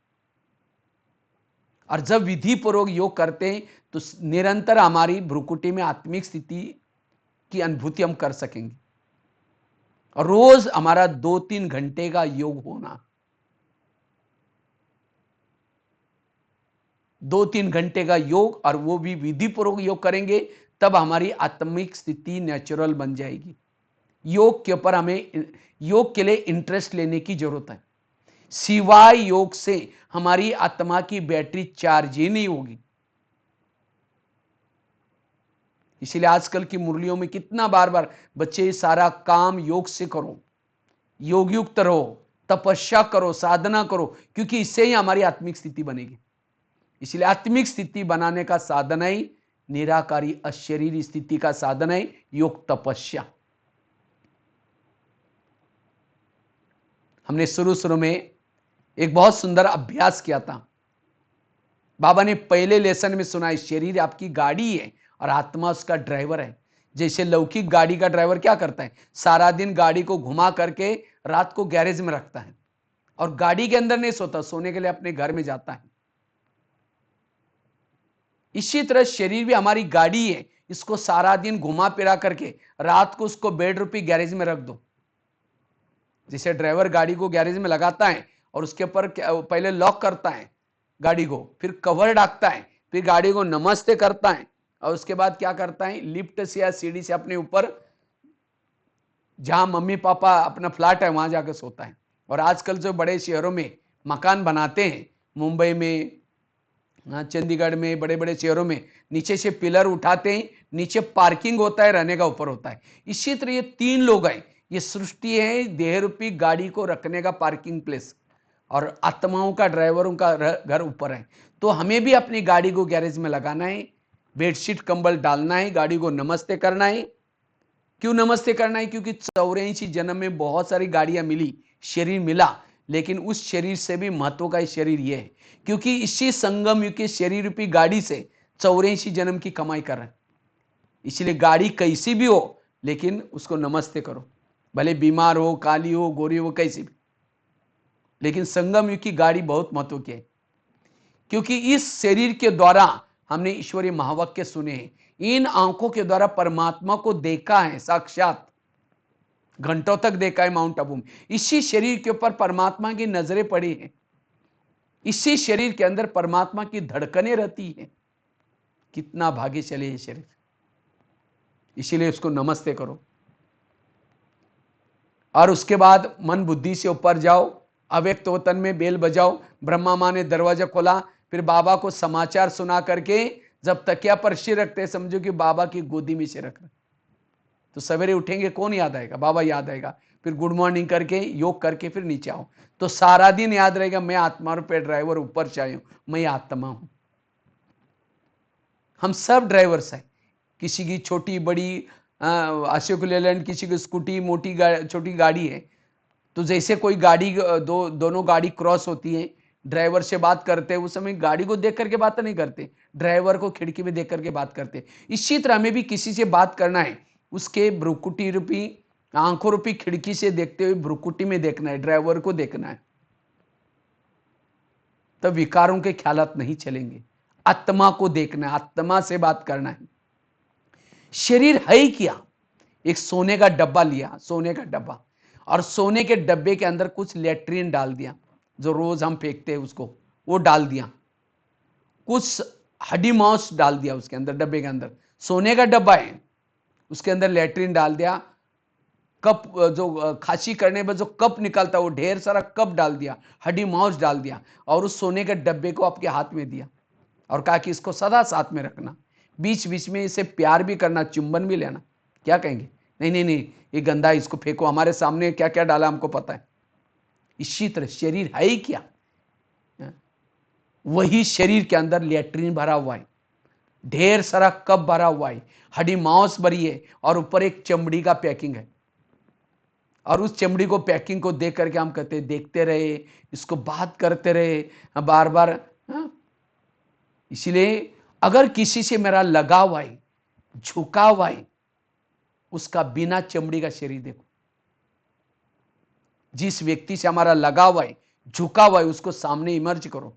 और जब विधि पूर्वक योग करते हैं तो निरंतर हमारी भ्रुकुटी में आत्मिक स्थिति की अनुभूति हम कर सकेंगे। और रोज हमारा 2-3 घंटे का योग होना, 2-3 घंटे का योग, और वो भी विधि पूर्वक योग करेंगे, तब हमारी आत्मिक स्थिति नेचुरल बन जाएगी। योग के ऊपर हमें, योग के लिए इंटरेस्ट लेने की जरूरत है। सिवाय योग से हमारी आत्मा की बैटरी चार्ज ही नहीं होगी। इसलिए आजकल की मुरलियों में कितना बार बार बच्चे, सारा काम योग से करो, योग युक्त रहो, तपस्या करो, साधना करो, क्योंकि इससे ही हमारी आत्मिक स्थिति बनेगी। इसलिए आत्मिक स्थिति बनाने का साधन है, निराकारी अशरीरी स्थिति का साधन है योग तपस्या। हमने शुरू में एक बहुत सुंदर अभ्यास किया था। बाबा ने पहले लेसन में सुना है, शरीर आपकी गाड़ी है और आत्मा उसका ड्राइवर है। जैसे लौकिक गाड़ी का ड्राइवर क्या करता है, सारा दिन गाड़ी को घुमा करके रात को गैरेज में रखता है और गाड़ी के अंदर नहीं सोता, सोने के लिए अपने घर में जाता है। इसी तरह शरीर भी हमारी गाड़ी है, इसको सारा दिन घुमा फिरा करके रात को उसको बेड रूपी गैरेज में रख दो। जैसे ड्राइवर गाड़ी को गैरेज में लगाता है और उसके ऊपर पहले लॉक करता है गाड़ी को, फिर कवर डालता है, फिर गाड़ी को नमस्ते करता है, और उसके बाद क्या करता है, लिफ्ट से या सीढ़ी से अपने ऊपर, जहां मम्मी पापा अपना फ्लैट है वहां जाकर सोता है। और आजकल जो बड़े शहरों में मकान बनाते हैं, मुंबई में, चंडीगढ़ में, बड़े बड़े शहरों में, नीचे से पिलर उठाते हैं, नीचे पार्किंग होता है, रहने का ऊपर होता है। इसी तरह ये 3 लोग हैं, ये सृष्टि है देह रूपी गाड़ी को रखने का पार्किंग प्लेस, और आत्माओं का, ड्राइवरों का घर ऊपर है। तो हमें भी अपनी गाड़ी को गैरेज में लगाना है, बेडशीट कंबल डालना है, गाड़ी को नमस्ते करना है। क्यों नमस्ते करना है? क्योंकि 84 जन्म में बहुत सारी गाड़ियां मिली, शरीर मिला, लेकिन उस शरीर से भी महत्व का शरीर यह है, क्योंकि इसी संगम युग के शरीर रूपी गाड़ी से 84 जन्म की कमाई कर रहे हैं। इसलिए गाड़ी कैसी भी हो, लेकिन उसको नमस्ते करो, भले बीमार हो, काली हो, गोरी हो, कैसी भी, लेकिन संगम युग की गाड़ी बहुत महत्व की है। क्योंकि इस शरीर के द्वारा हमने ईश्वरीय महावाक्य सुने हैं, इन आंखों के द्वारा परमात्मा को देखा है, साक्षात घंटों तक देखा है माउंट आबू में। इसी शरीर के ऊपर परमात्मा की नजरें पड़ी हैं, इसी शरीर के अंदर परमात्मा की धड़कनें रहती हैं। कितना भाग्यशाली है शरीर, इसीलिए उसको नमस्ते करो। और उसके बाद मन बुद्धि से ऊपर जाओ, अव्यक्त वतन में बेल बजाओ। ब्रह्मा माँ ने दरवाजा खोला, फिर बाबा को समाचार सुना करके जब तकिया पर सिर रखते, समझो कि बाबा की गोदी में सिर रख रहे। तो सवेरे उठेंगे कौन याद आएगा? बाबा याद आएगा। फिर गुड मॉर्निंग करके योग करके फिर नीचे आओ, तो सारा दिन याद रहेगा मैं आत्मा रूपी ड्राइवर ऊपर चाहिए हूं, मैं आत्मा हूं। हम सब ड्राइवर्स हैं, किसी की छोटी बड़ी अशोक लेलैंड, किसी की स्कूटी मोटी छोटी गाड़ी है। तो जैसे कोई गाड़ी दोनों गाड़ी क्रॉस होती है, ड्राइवर से बात करते हैं, उस समय गाड़ी को देख करके बात नहीं करते, ड्राइवर को खिड़की में देख करके बात करते हैं। इसी तरह हमें भी किसी से बात करना है, उसके भ्रुकुटी रूपी आंखों रूपी खिड़की से देखते हुए भ्रुकुटी में देखना है, ड्राइवर को देखना है। तब विकारों के ख्यालात नहीं चलेंगे। आत्मा को देखना है, आत्मा से बात करना है। शरीर है ही क्या? एक सोने का डब्बा लिया, सोने का डब्बा, और सोने के डब्बे के अंदर कुछ लेट्रिन डाल दिया, जो रोज हम फेंकते हैं उसको, वो डाल दिया। कुछ हड्डी मांस डाल दिया उसके अंदर, डब्बे के अंदर। सोने का डब्बा है, उसके अंदर लेट्रिन डाल दिया। कप जो खांसी करने पर जो कप निकलता है, वो ढेर सारा कप डाल दिया, हड्डी मांस डाल दिया, और उस सोने के डब्बे को आपके हाथ में दिया और कहा कि इसको सदा साथ में रखना, बीच बीच में इसे प्यार भी करना, चुंबन भी लेना। क्या कहेंगे? नहीं नहीं नहीं, ये गंदा है, इसको फेंको, हमारे सामने क्या क्या डाला हमको पता है। इसी तरह शरीर है ही क्या? वही शरीर के अंदर लेट्रिन भरा हुआ है, ढेर सारा कप भरा हुआ है, हड्डी मांस भरी है, और ऊपर एक चमड़ी का पैकिंग है। और उस चमड़ी को पैकिंग को देख करके हम कहते देखते रहे, इसको बात करते रहे बार बार। इसलिए अगर किसी से मेरा लगाव है, झुकाव है, उसका बिना चमड़ी का शरीर देखो। जिस व्यक्ति से हमारा लगाव है, झुकाव है, उसको सामने इमर्ज करो,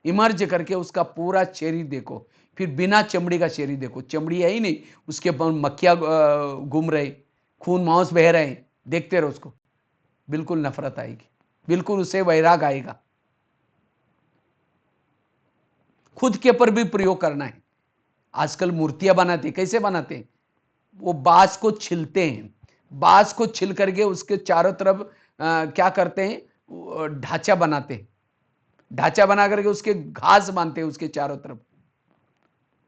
इमर्ज करके उसका पूरा शरीर देखो, फिर बिना चमड़ी का शरीर देखो। चमड़ी है ही नहीं, उसके ऊपर मक्खियां घूम रहे, खून मांस बह रहे हैं, देखते रहो उसको, बिल्कुल नफरत आएगी, बिल्कुल उसे वैराग आएगा। खुद के ऊपर भी प्रयोग करना है। आजकल मूर्तियां बनाते, कैसे बनाते हैं? वो बांस को छिलते हैं, बांस को छिल करके उसके चारों तरफ क्या करते हैं, ढांचा बनाते हैं, ढांचा बना करके उसके घास बांधते हैं उसके चारों तरफ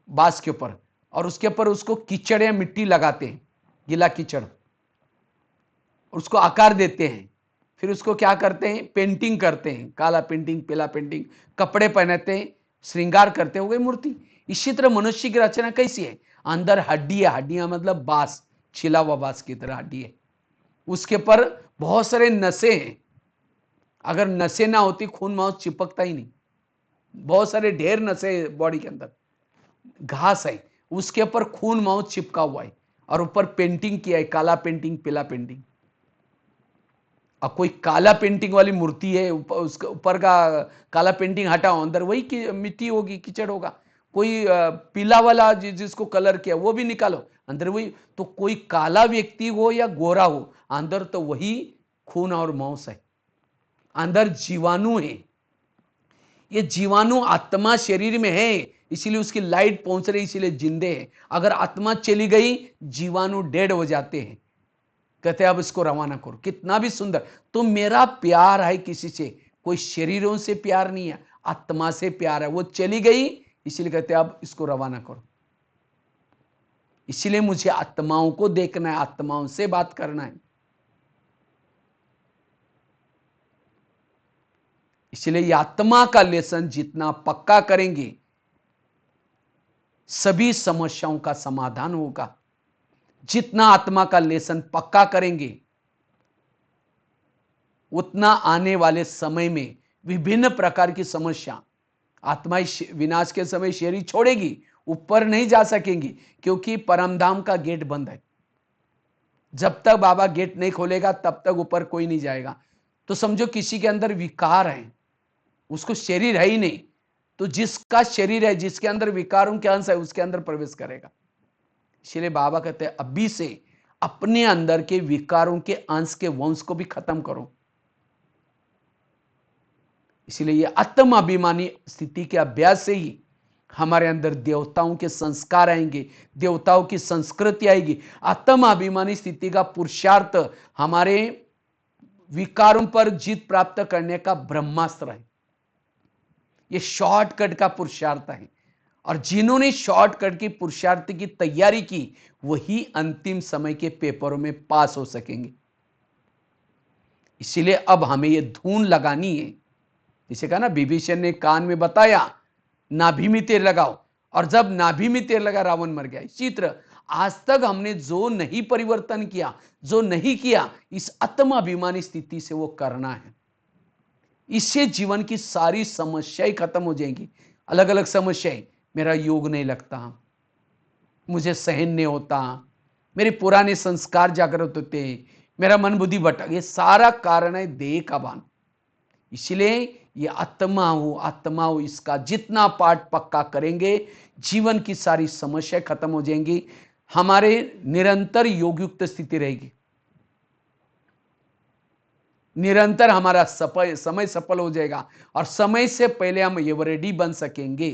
बांस के ऊपर, और उसके ऊपर उसको कीचड़ या मिट्टी लगाते हैं, गीला कीचड़, उसको आकार देते हैं। फिर उसको क्या करते हैं, पेंटिंग करते हैं, काला पेंटिंग, पीला पेंटिंग, कपड़े पहनाते हैं, श्रृंगार करते हो गई मूर्ति। इसी तरह मनुष्य की रचना कैसी है? अंदर हड्डियां, हड्डियां मतलब बांस, छिला हुआ बांस की तरह हड्डी है, उसके ऊपर बहुत सारे नसें हैं। अगर नसें ना होती, खून मांस चिपकता ही नहीं। बहुत सारे ढेर नसे बॉडी के अंदर, घास है, उसके ऊपर खून मांस चिपका हुआ है, और ऊपर पेंटिंग किया है, काला पेंटिंग, पीला पेंटिंग। अब कोई काला पेंटिंग वाली मूर्ति है, उसके ऊपर का काला पेंटिंग हटाओ, अंदर वही मिट्टी होगी, कीचड़ होगा। कोई पीला वाला जिसको कलर किया वो भी निकालो, अंदर वही। तो कोई काला व्यक्ति हो या गोरा हो, अंदर तो वही खून और मांस है, अंदर जीवाणु है। ये जीवाणु आत्मा शरीर में है, इसीलिए उसकी लाइट पहुंच रही, इसीलिए जिंदे है। अगर आत्मा चली गई, जीवाणु डेड हो जाते हैं। कहते अब इसको रवाना करो, कितना भी सुंदर। तो मेरा प्यार है किसी से, कोई शरीरों से प्यार नहीं है, आत्मा से प्यार है। वो चली गई, इसीलिए कहते अब इसको रवाना करो। इसीलिए मुझे आत्माओं को देखना है, आत्माओं से बात करना है। इसलिए आत्मा का लेसन जितना पक्का करेंगे, सभी समस्याओं का समाधान होगा। जितना आत्मा का लेसन पक्का करेंगे, उतना आने वाले समय में विभिन्न प्रकार की समस्या, आत्मा विनाश के समय शरीर छोड़ेगी, ऊपर नहीं जा सकेंगी, क्योंकि परमधाम का गेट बंद है। जब तक बाबा गेट नहीं खोलेगा, तब तक ऊपर कोई नहीं जाएगा। तो समझो किसी के अंदर विकार है, उसको शरीर है ही नहीं, तो जिसका शरीर है, जिसके अंदर विकारों के अंश है, उसके अंदर प्रवेश करेगा। इसलिए बाबा कहते हैं अभी से अपने अंदर के विकारों के अंश के वंश को भी खत्म करो। इसलिए ये आत्म अभिमानी स्थिति के अभ्यास से ही हमारे अंदर देवताओं के संस्कार आएंगे, देवताओं की संस्कृति आएगी। आत्म अभिमानी स्थिति का पुरुषार्थ हमारे विकारों पर जीत प्राप्त करने का ब्रह्मास्त्र है। ये शॉर्टकट का पुरुषार्थ है। और जिन्होंने शॉर्टकट की पुरुषार्थ की तैयारी की वही अंतिम समय के पेपरों में पास हो सकेंगे। इसीलिए अब हमें यह धून लगानी है। जिसे कहा ना, विभीषण ने कान में बताया नाभि में तेल लगाओ, और जब नाभि में तेल लगा रावण मर गया। इसी तरह आज तक हमने जो नहीं परिवर्तन किया, जो नहीं किया, इस आत्माभिमानी स्थिति से वो करना है। इससे जीवन की सारी समस्याएं खत्म हो जाएंगी। अलग अलग समस्याएं, मेरा योग नहीं लगता, मुझे सहन नहीं होता, मेरे पुराने संस्कार जागृत होते हैं, मेरा मन बुद्धि भटक, ये सारा कारण है देह का भान। इसलिए ये आत्मा हो, इसका जितना पाठ पक्का करेंगे जीवन की सारी समस्याएं खत्म हो जाएंगी। हमारे निरंतर योगयुक्त स्थिति रहेगी, निरंतर हमारा समय सफल हो जाएगा और समय से पहले हम एवरेडी बन सकेंगे।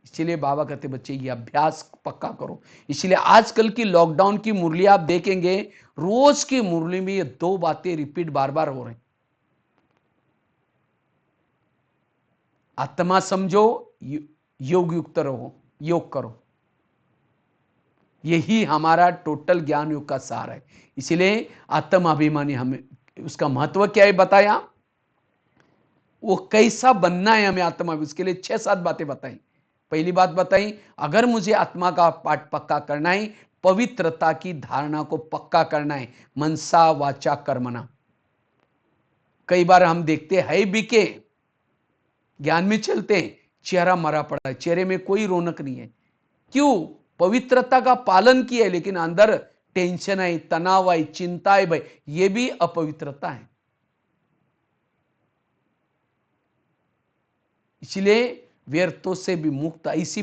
इसलिए बाबा कहते बच्चे ये अभ्यास पक्का करो। इसलिए आजकल की लॉकडाउन की मुरली आप देखेंगे, रोज की मुरली में ये दो बातें रिपीट बार बार हो रही। आत्मा समझो, योग युक्त रहो, योग करो। यही हमारा टोटल ज्ञान योग का सार है। इसलिए आत्माभिमानी हमें उसका महत्व क्या है बताया, वो कैसा बनना है हमें आत्मा, उसके लिए 6-7 बातें बताई। पहली बात बताई, अगर मुझे आत्मा का पाठ पक्का करना है, पवित्रता की धारणा को पक्का करना है, मनसा वाचा कर्मणा। कई बार हम देखते हैं बिके ज्ञान में चलते हैं, चेहरा मरा पड़ा है, चेहरे में कोई रौनक नहीं है। क्यों? पवित्रता का पालन किया है लेकिन अंदर टेंशन है, तनाव है, चिंता है, भाई ये भी अपवित्रता है। इसलिए व्यर्थों से भी मुक्त ऐसी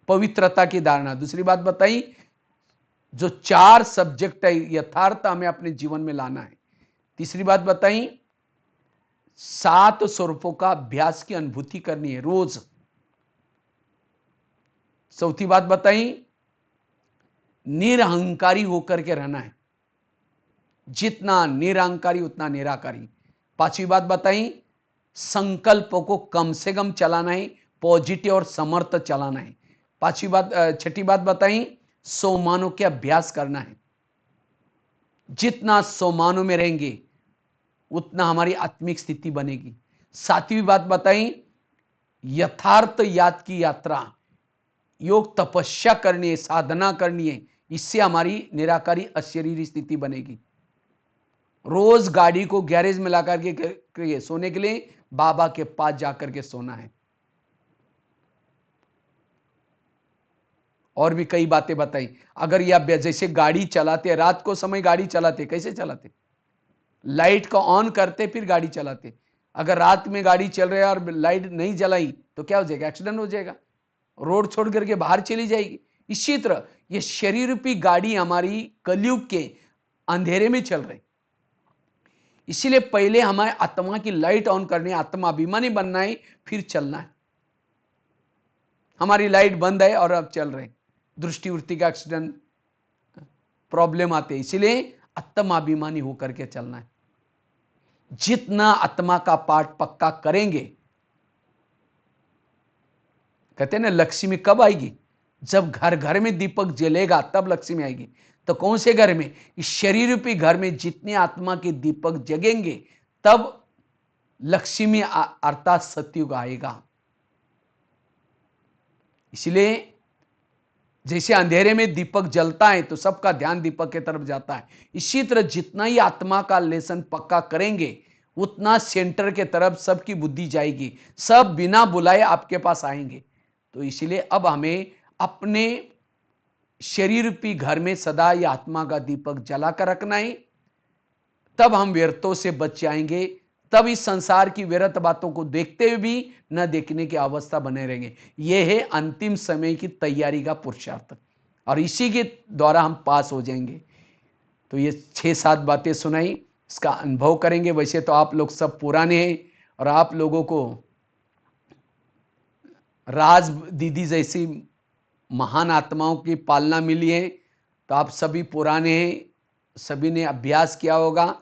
पवित्रता की धारणा। दूसरी बात बताई, जो 4 सब्जेक्ट है यथार्थ हमें अपने जीवन में लाना है। तीसरी बात बताई, 7 स्वरूपों का अभ्यास की अनुभूति करनी है रोज। चौथी बात बताई, निरहंकारी होकर के रहना है, जितना निरहंकारी उतना निराकारी। पांचवी बात बताई, संकल्पों को कम से कम चलाना है, पॉजिटिव और समर्थ चलाना है। छठी बात बताई, सोमानों के अभ्यास करना है। जितना सोमानों में रहेंगे उतना हमारी आत्मिक स्थिति बनेगी। सातवीं बात बताई, यथार्थ याद की यात्रा, योग तपस्या करनी है, साधना करनी है, इससे हमारी निराकारी अशरीरी स्थिति बनेगी। रोज गाड़ी को गैरेज में लाकर के सोने के लिए बाबा के पास जाकर के सोना है। और भी कई बातें बताई। अगर ये जैसे गाड़ी चलाते, रात को समय गाड़ी चलाते, कैसे चलाते? लाइट को ऑन करते फिर गाड़ी चलाते। अगर रात में गाड़ी चल रही है और लाइट नहीं जलाई तो क्या हो जाएगा? एक्सीडेंट हो जाएगा, रोड छोड़ करके बाहर चली जाएगी। इसी तरह ये शरीर रूपी गाड़ी हमारी कलयुग के अंधेरे में चल रही। इसीलिए पहले हमारे आत्मा की लाइट ऑन करनी है, आत्मा अभिमानी बनना है, फिर चलना है। हमारी लाइट बंद है और अब चल रहे, दृष्टि वृत्ति का एक्सीडेंट प्रॉब्लम आते हैं। इसीलिए आत्माभिमानी होकर के चलना है। जितना आत्मा का पाठ पक्का करेंगे, कहते हैं ना लक्ष्मी कब आएगी? जब घर घर में दीपक जलेगा तब लक्ष्मी आएगी। तो कौन से घर में? इस शरीर रूपी घर में जितने आत्मा के दीपक जगेंगे तब लक्ष्मी अर्थात सतयुग आएगा। इसलिए जैसे अंधेरे में दीपक जलता है तो सबका ध्यान दीपक की तरफ जाता है, इसी तरह जितना ही आत्मा का लेसन पक्का करेंगे उतना सेंटर के तरफ सबकी बुद्धि जाएगी, सब बिना बुलाए आपके पास आएंगे। तो इसीलिए अब हमें अपने शरीर रूपी घर में सदा ये आत्मा का दीपक जलाकर रखना है, तब हम व्यर्थों से बच जाएंगे। तब इस संसार की व्यर्थ बातों को देखते हुए भी न देखने की अवस्था बने रहेंगे। यह है अंतिम समय की तैयारी का पुरुषार्थ, और इसी के द्वारा हम पास हो जाएंगे। तो ये 6-7 बातें सुनाई, इसका अनुभव करेंगे। वैसे तो आप लोग सब पुराने हैं और आप लोगों को राज दीदी जैसी महान आत्माओं की पालना मिली है, तो आप सभी पुराने हैं, सभी ने अभ्यास किया होगा।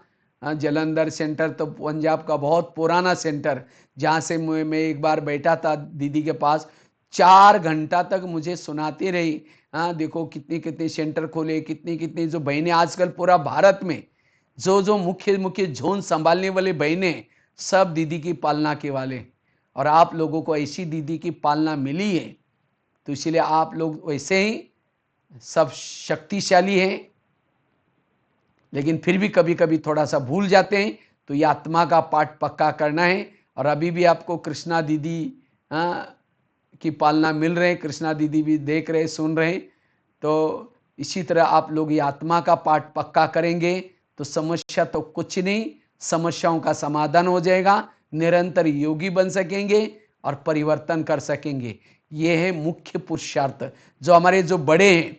जलंधर सेंटर तो पंजाब का बहुत पुराना सेंटर, जहाँ से मैं एक बार बैठा था दीदी के पास, 4 घंटा तक मुझे सुनाती रही। हाँ, देखो कितने कितने सेंटर खोले, कितनी कितनी जो बहनें आजकल पूरा भारत में जो जो मुख्य मुख्य झोन संभालने वाले बहनें, सब दीदी की पालना के वाले। और आप लोगों को ऐसी दीदी की पालना मिली है, तो इसलिए आप लोग वैसे ही सब शक्तिशाली हैं, लेकिन फिर भी कभी कभी थोड़ा सा भूल जाते हैं। तो ये आत्मा का पाठ पक्का करना है। और अभी भी आपको कृष्णा दीदी की पालना मिल रहे हैं, कृष्णा दीदी भी देख रहे, सुन रहे। तो इसी तरह आप लोग ये आत्मा का पाठ पक्का करेंगे तो समस्या तो कुछ नहीं, समस्याओं का समाधान हो जाएगा, निरंतर योगी बन सकेंगे और परिवर्तन कर सकेंगे। ये है मुख्य पुरुषार्थ। जो हमारे जो बड़े हैं,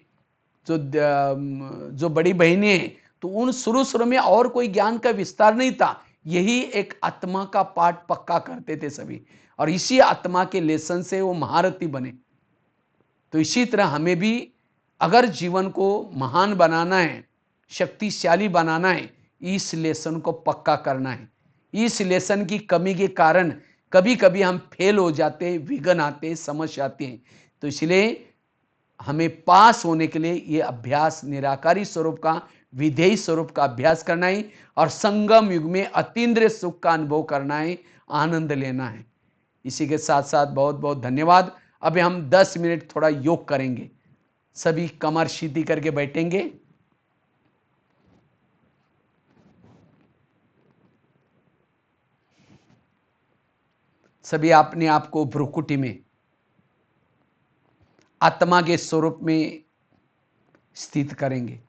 जो बड़ी बहनें हैं, तो उन शुरू शुरू में और कोई ज्ञान का विस्तार नहीं था, यही एक आत्मा का पाठ पक्का करते थे सभी, और इसी आत्मा के लेसन से वो महारथी बने। तो इसी तरह हमें भी अगर जीवन को महान बनाना है, शक्तिशाली बनाना है, इस लेसन को पक्का करना है। इस लेसन की कमी के कारण कभी कभी हम फेल हो जाते, विघ्न आते, समस्या आती है। तो इसलिए हमें पास होने के लिए ये अभ्यास, निराकारी स्वरूप का, विधेयी स्वरूप का अभ्यास करना है और संगम युग में अतीन्द्रिय सुख का अनुभव करना है, आनंद लेना है। इसी के साथ साथ बहुत बहुत धन्यवाद। अभी हम 10 मिनट थोड़ा योग करेंगे, सभी कमर सीधी करके बैठेंगे। सभी अपने आप को भ्रुकुटी में आत्मा के स्वरूप में स्थित करेंगे।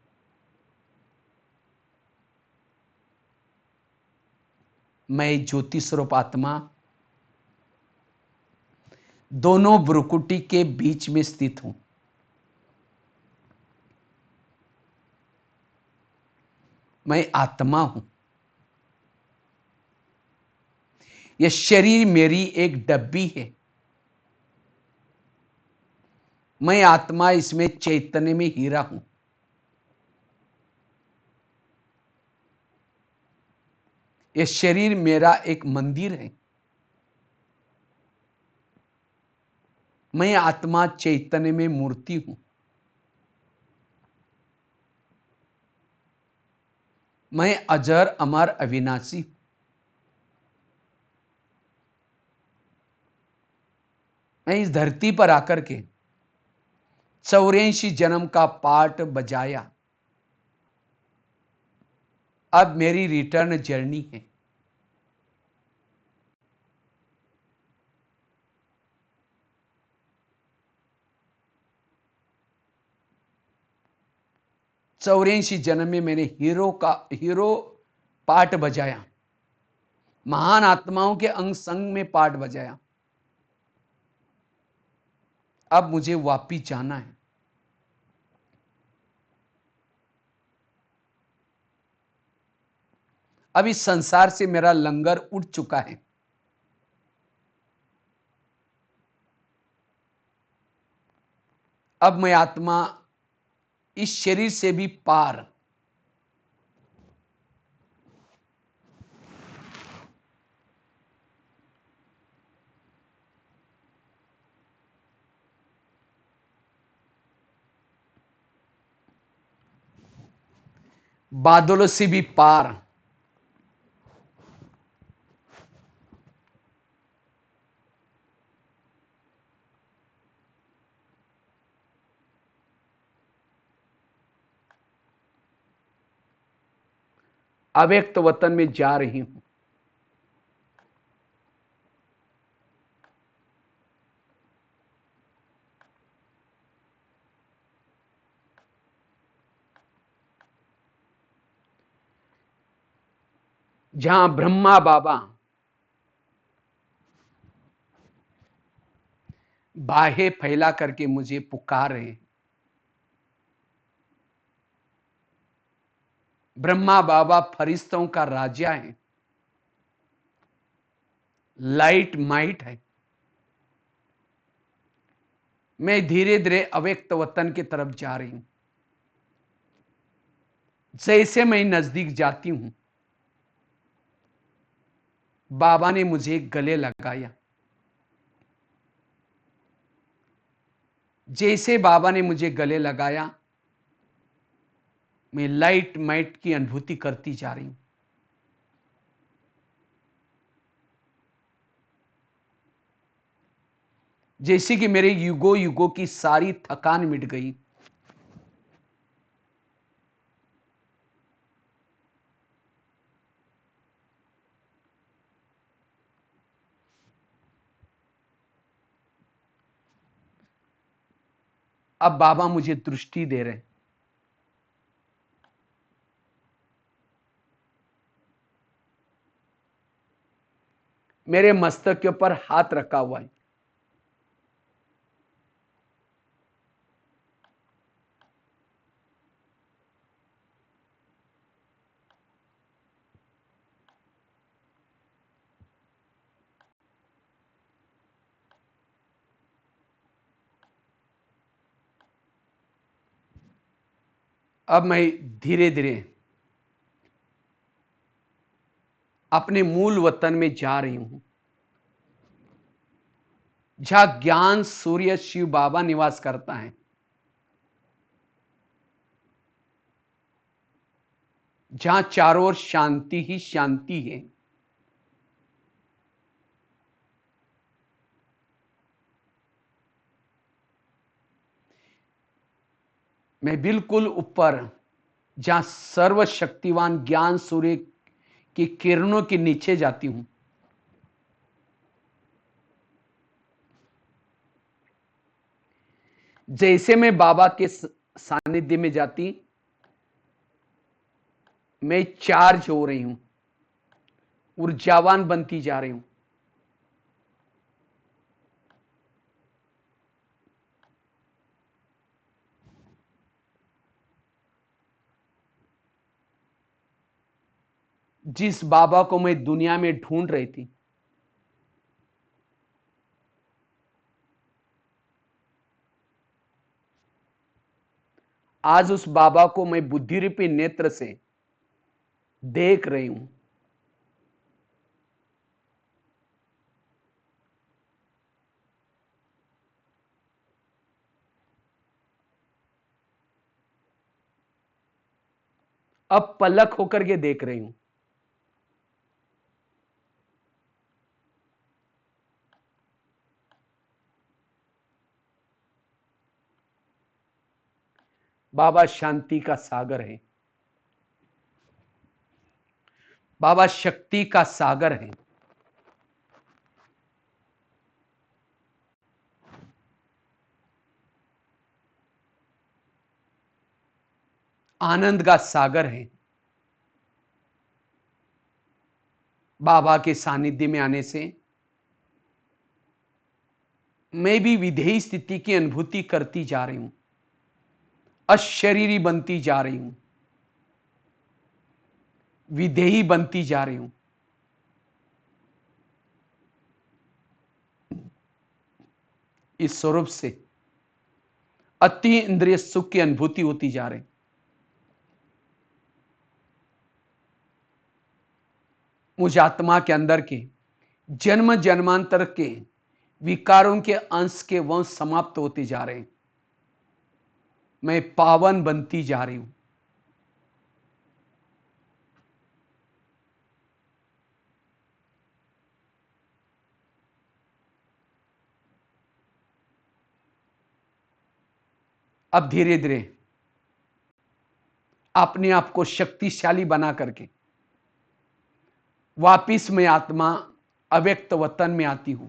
मैं ज्योति स्वरूप आत्मा दोनों भ्रुकुटी के बीच में स्थित हूं। मैं आत्मा हूं। यह शरीर मेरी एक डब्बी है। मैं आत्मा, इसमें चैतन्य में हीरा हूं। यह शरीर मेरा एक मंदिर है। मैं आत्मा चैतन्य में मूर्ति हूं। मैं अजर अमर अविनाशी हूं। मैं इस धरती पर आकर के 84 जन्म का पाठ बजाया। अब मेरी रिटर्न जर्नी है। चौरासी जन्म में मैंने हीरो पाठ बजाया, महान आत्माओं के अंग संग में पाठ बजाया। अब मुझे वापिस जाना है। अब इस संसार से मेरा लंगर उठ चुका है। अब मैं आत्मा इस शरीर से भी पार, बादलों से भी पार, अव्यक्त वतन में जा रही हूं। जहां ब्रह्मा बाबा बाहें फैला करके मुझे पुकार रहे हैं। ब्रह्मा बाबा फरिश्तों का राजा है, लाइट माइट है। मैं धीरे धीरे अव्यक्त वतन की तरफ जा रही हूं। जैसे मैं नजदीक जाती हूं, बाबा ने मुझे गले लगाया। जैसे बाबा ने मुझे गले लगाया, मैं लाइट माइट की अनुभूति करती जा रही हूं। जैसे कि मेरे युगों युगों की सारी थकान मिट गई। अब बाबा मुझे दृष्टि दे रहे हैं। मेरे मस्तक के ऊपर हाथ रखा हुआ है। अब मैं धीरे धीरे अपने मूल वतन में जा रही हूं, जहां ज्ञान सूर्य शिव बाबा निवास करता है, जहां चारों ओर शांति ही शांति है। मैं बिल्कुल ऊपर, जहां सर्वशक्तिवान ज्ञान सूर्य की किरणों के नीचे जाती हूं। जैसे मैं बाबा के सानिध्य में जाती, मैं चार्ज हो रही हूं, ऊर्जावान बनती जा रही हूं। जिस बाबा को मैं दुनिया में ढूंढ रही थी, आज उस बाबा को मैं बुद्धि रूपी नेत्र से देख रही हूं। अब पलक होकर के देख रही हूं। बाबा शांति का सागर है, बाबा शक्ति का सागर है। आनंद का सागर है। बाबा के सानिध्य में आने से मैं भी विधेयी स्थिति की अनुभूति करती जा रही हूं, अशरीरी बनती जा रही हूं, विधेयी बनती जा रही हूं। इस स्वरूप से अति इंद्रिय सुख की अनुभूति होती जा रही। मुझ आत्मा के अंदर के जन्म जन्मांतर के विकारों के अंश के वंश समाप्त होते जा रहे हैं। मैं पावन बनती जा रही हूं। अब धीरे धीरे अपने आप को शक्तिशाली बना करके वापिस मैं आत्मा अव्यक्त वतन में आती हूं,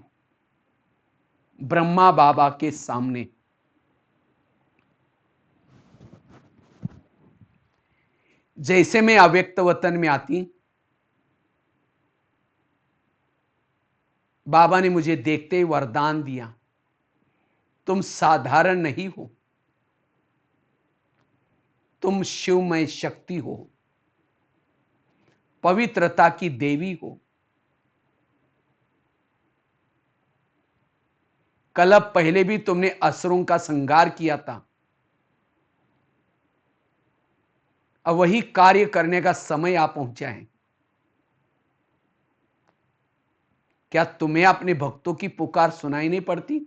ब्रह्मा बाबा के सामने। जैसे मैं अव्यक्त वतन में आती, बाबा ने मुझे देखते ही वरदान दिया, तुम साधारण नहीं हो, तुम शिवमय शक्ति हो, पवित्रता की देवी हो। कल पहले भी तुमने असुरों का संहार किया था, अब वही कार्य करने का समय आ पहुंचा है। क्या तुम्हें अपने भक्तों की पुकार सुनाई नहीं पड़ती?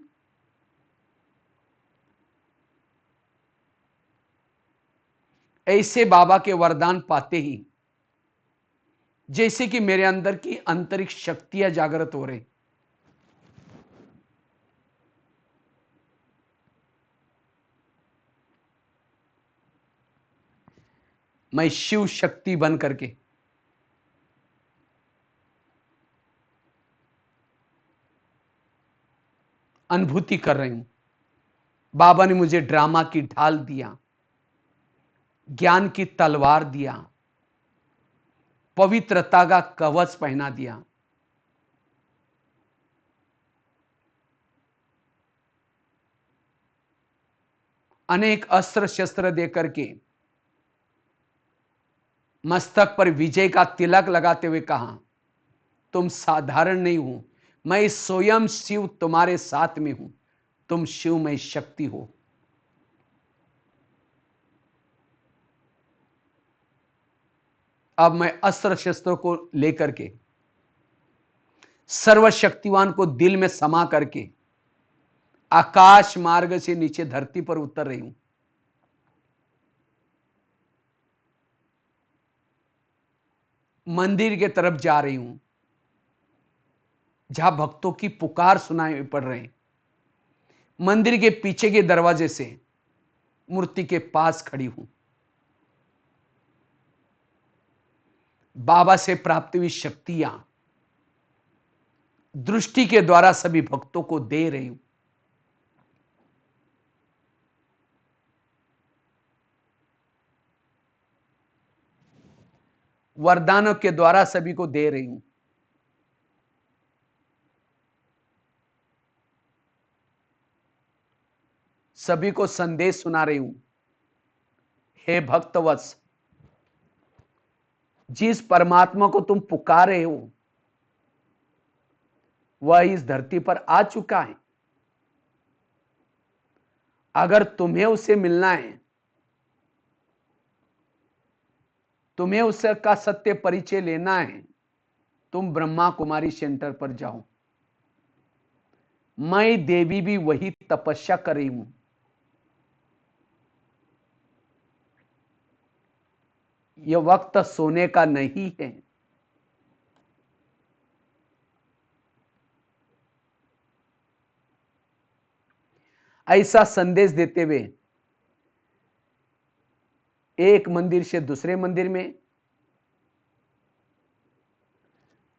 ऐसे बाबा के वरदान पाते ही जैसे कि मेरे अंदर की आंतरिक शक्तियां जागृत हो रही। मैं शिव शक्ति बन करके अनुभूति कर रही हूं। बाबा ने मुझे ड्रामा की ढाल दिया, ज्ञान की तलवार दिया, पवित्रता का कवच पहना दिया। अनेक अस्त्र शस्त्र देकर के मस्तक पर विजय का तिलक लगाते हुए कहा, तुम साधारण नहीं हो, मैं स्वयं शिव तुम्हारे साथ में हूं, तुम शिवमय शक्ति हो। अब मैं अस्त्र शस्त्रों को लेकर के सर्वशक्तिवान को दिल में समा करके आकाश मार्ग से नीचे धरती पर उतर रही हूं। मंदिर की तरफ जा रही हूं जहां भक्तों की पुकार सुनाई पड़ रहे हैं। मंदिर के पीछे के दरवाजे से मूर्ति के पास खड़ी हूं। बाबा से प्राप्त हुई शक्तियां दृष्टि के द्वारा सभी भक्तों को दे रही हूं। वरदानों के द्वारा सभी को दे रही हूं। सभी को संदेश सुना रही हूं। हे भक्तवत्स, जिस परमात्मा को तुम पुकारे हो वह इस धरती पर आ चुका है। अगर तुम्हें उससे मिलना है, तुम्हें उसका सत्य परिचय लेना है, तुम ब्रह्मा कुमारी सेंटर पर जाओ। मैं देवी भी वही तपस्या कर रही हूं। यह वक्त सोने का नहीं है। ऐसा संदेश देते हुए एक मंदिर से दूसरे मंदिर में,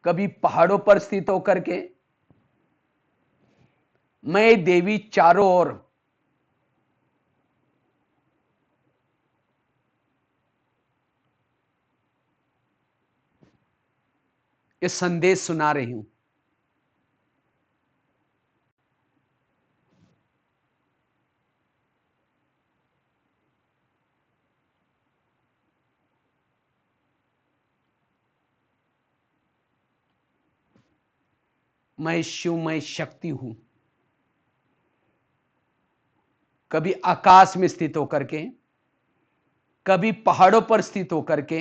कभी पहाड़ों पर स्थित होकर के मैं देवी चारों ओर ये संदेश सुना रही हूं। मैं शिवमय शक्ति हूं। कभी आकाश में स्थित होकर के, कभी पहाड़ों पर स्थित होकर के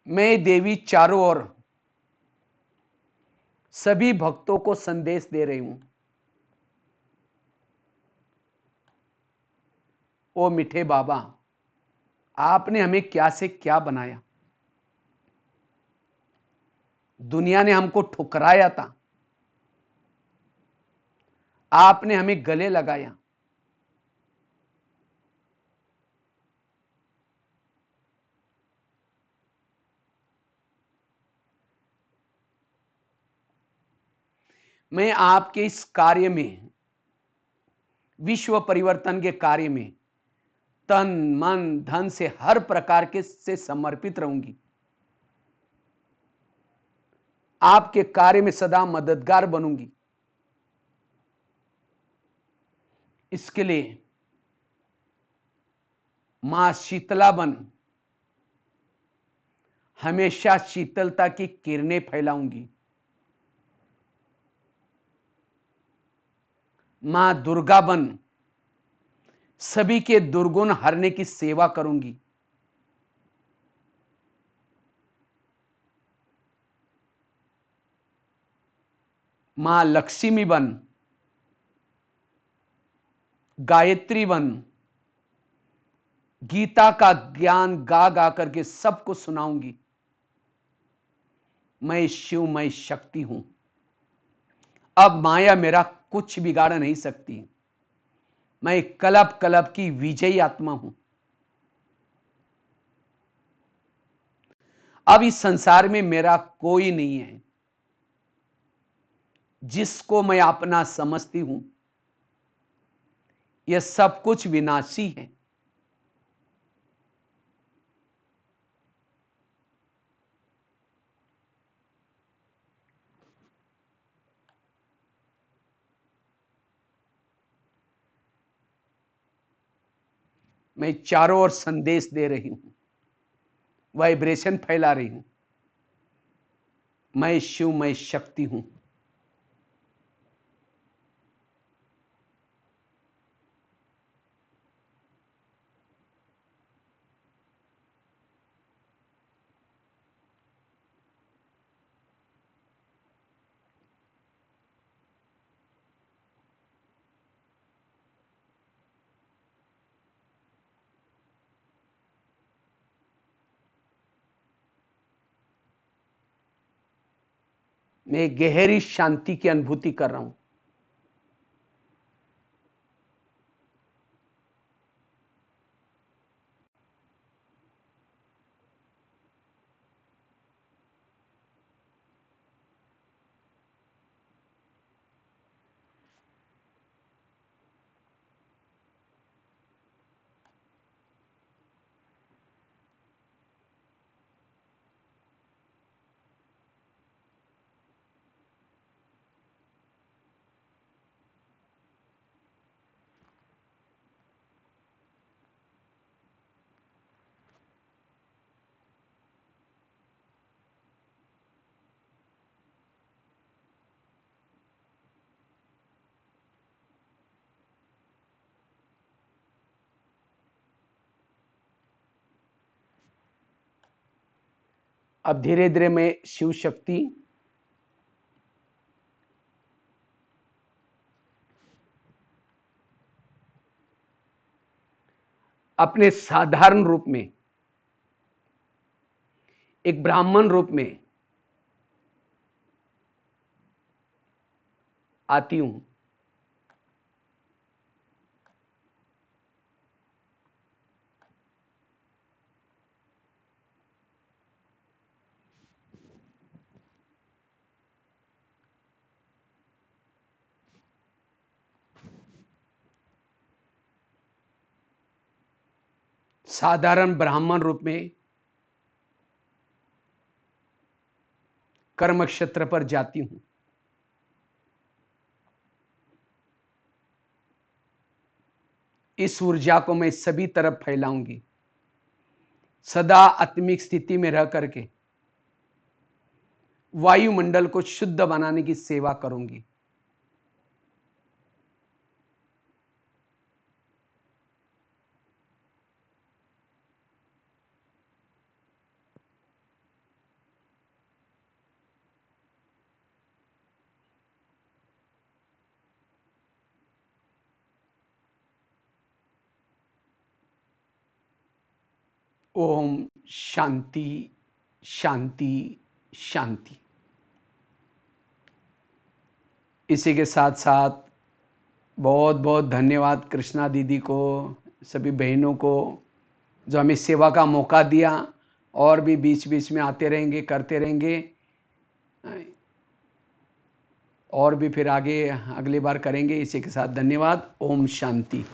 मैं देवी चारों ओर सभी भक्तों को संदेश दे रही हूं। ओ मीठे बाबा, आपने हमें क्या से क्या बनाया। दुनिया ने हमको ठुकराया था, आपने हमें गले लगाया। मैं आपके इस कार्य में, विश्व परिवर्तन के कार्य में तन मन धन से हर प्रकार के से समर्पित रहूंगी। आपके कार्य में सदा मददगार बनूंगी। इसके लिए मां शीतला बन हमेशा शीतलता की किरणें फैलाऊंगी। मां दुर्गा बन सभी के दुर्गुण हरने की सेवा करूंगी। मां लक्ष्मी बन गायत्री वन, गीता का ज्ञान गा गा करके सबको सुनाऊंगी। मैं शिव, मैं शक्ति हूं। अब माया मेरा कुछ बिगाड़ नहीं सकती। मैं कलप कलप की विजयी आत्मा हूं। अब इस संसार में मेरा कोई नहीं है। जिसको मैं अपना समझती हूं, यह सब कुछ विनाशी है। मैं चारों ओर संदेश दे रही हूं, वाइब्रेशन फैला रही हूं। मैं शिव, मैं शक्ति हूं। मैं गहरी शांति की अनुभूति कर रहा हूं। अब धीरे धीरे मैं शिव शक्ति अपने साधारण रूप में, एक ब्राह्मण रूप में आती हूं। साधारण ब्राह्मण रूप में कर्म क्षेत्र पर जाती हूं। इस ऊर्जा को मैं सभी तरफ फैलाऊंगी। सदा आत्मिक स्थिति में रह करके वायुमंडल को शुद्ध बनाने की सेवा करूंगी। ओम शांति शांति शांति। इसी के साथ साथ बहुत बहुत धन्यवाद कृष्णा दीदी को, सभी बहनों को जो हमें सेवा का मौका दिया। और भी बीच बीच में आते रहेंगे, करते रहेंगे। और भी फिर आगे अगली बार करेंगे। इसी के साथ धन्यवाद। ओम शांति।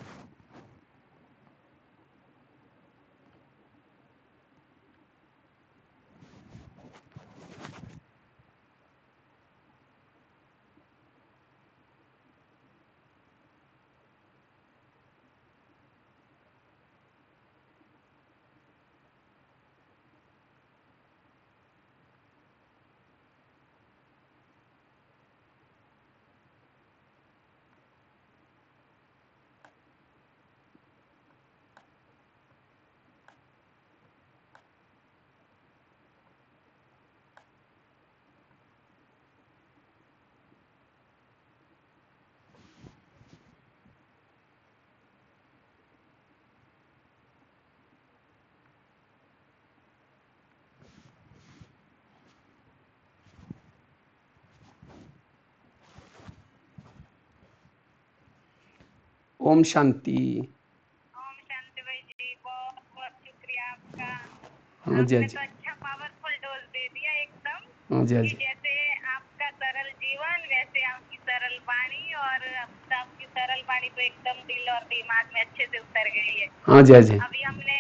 ओम शांति। ओम शांति भाई जी, बहुत बहुत शुक्रिया आपका। हाँ जी, हाँ आपने जी। तो अच्छा पावरफुल डोज दे दिया एकदम हाँ जी, हाँ कि जी। जैसे आपका सरल जीवन वैसे आपकी सरल वाणी, और अब आपकी सरल वाणी तो एकदम दिल और दिमाग में अच्छे से उतर गई है। हाँ जी, हाँ जी। अभी हमने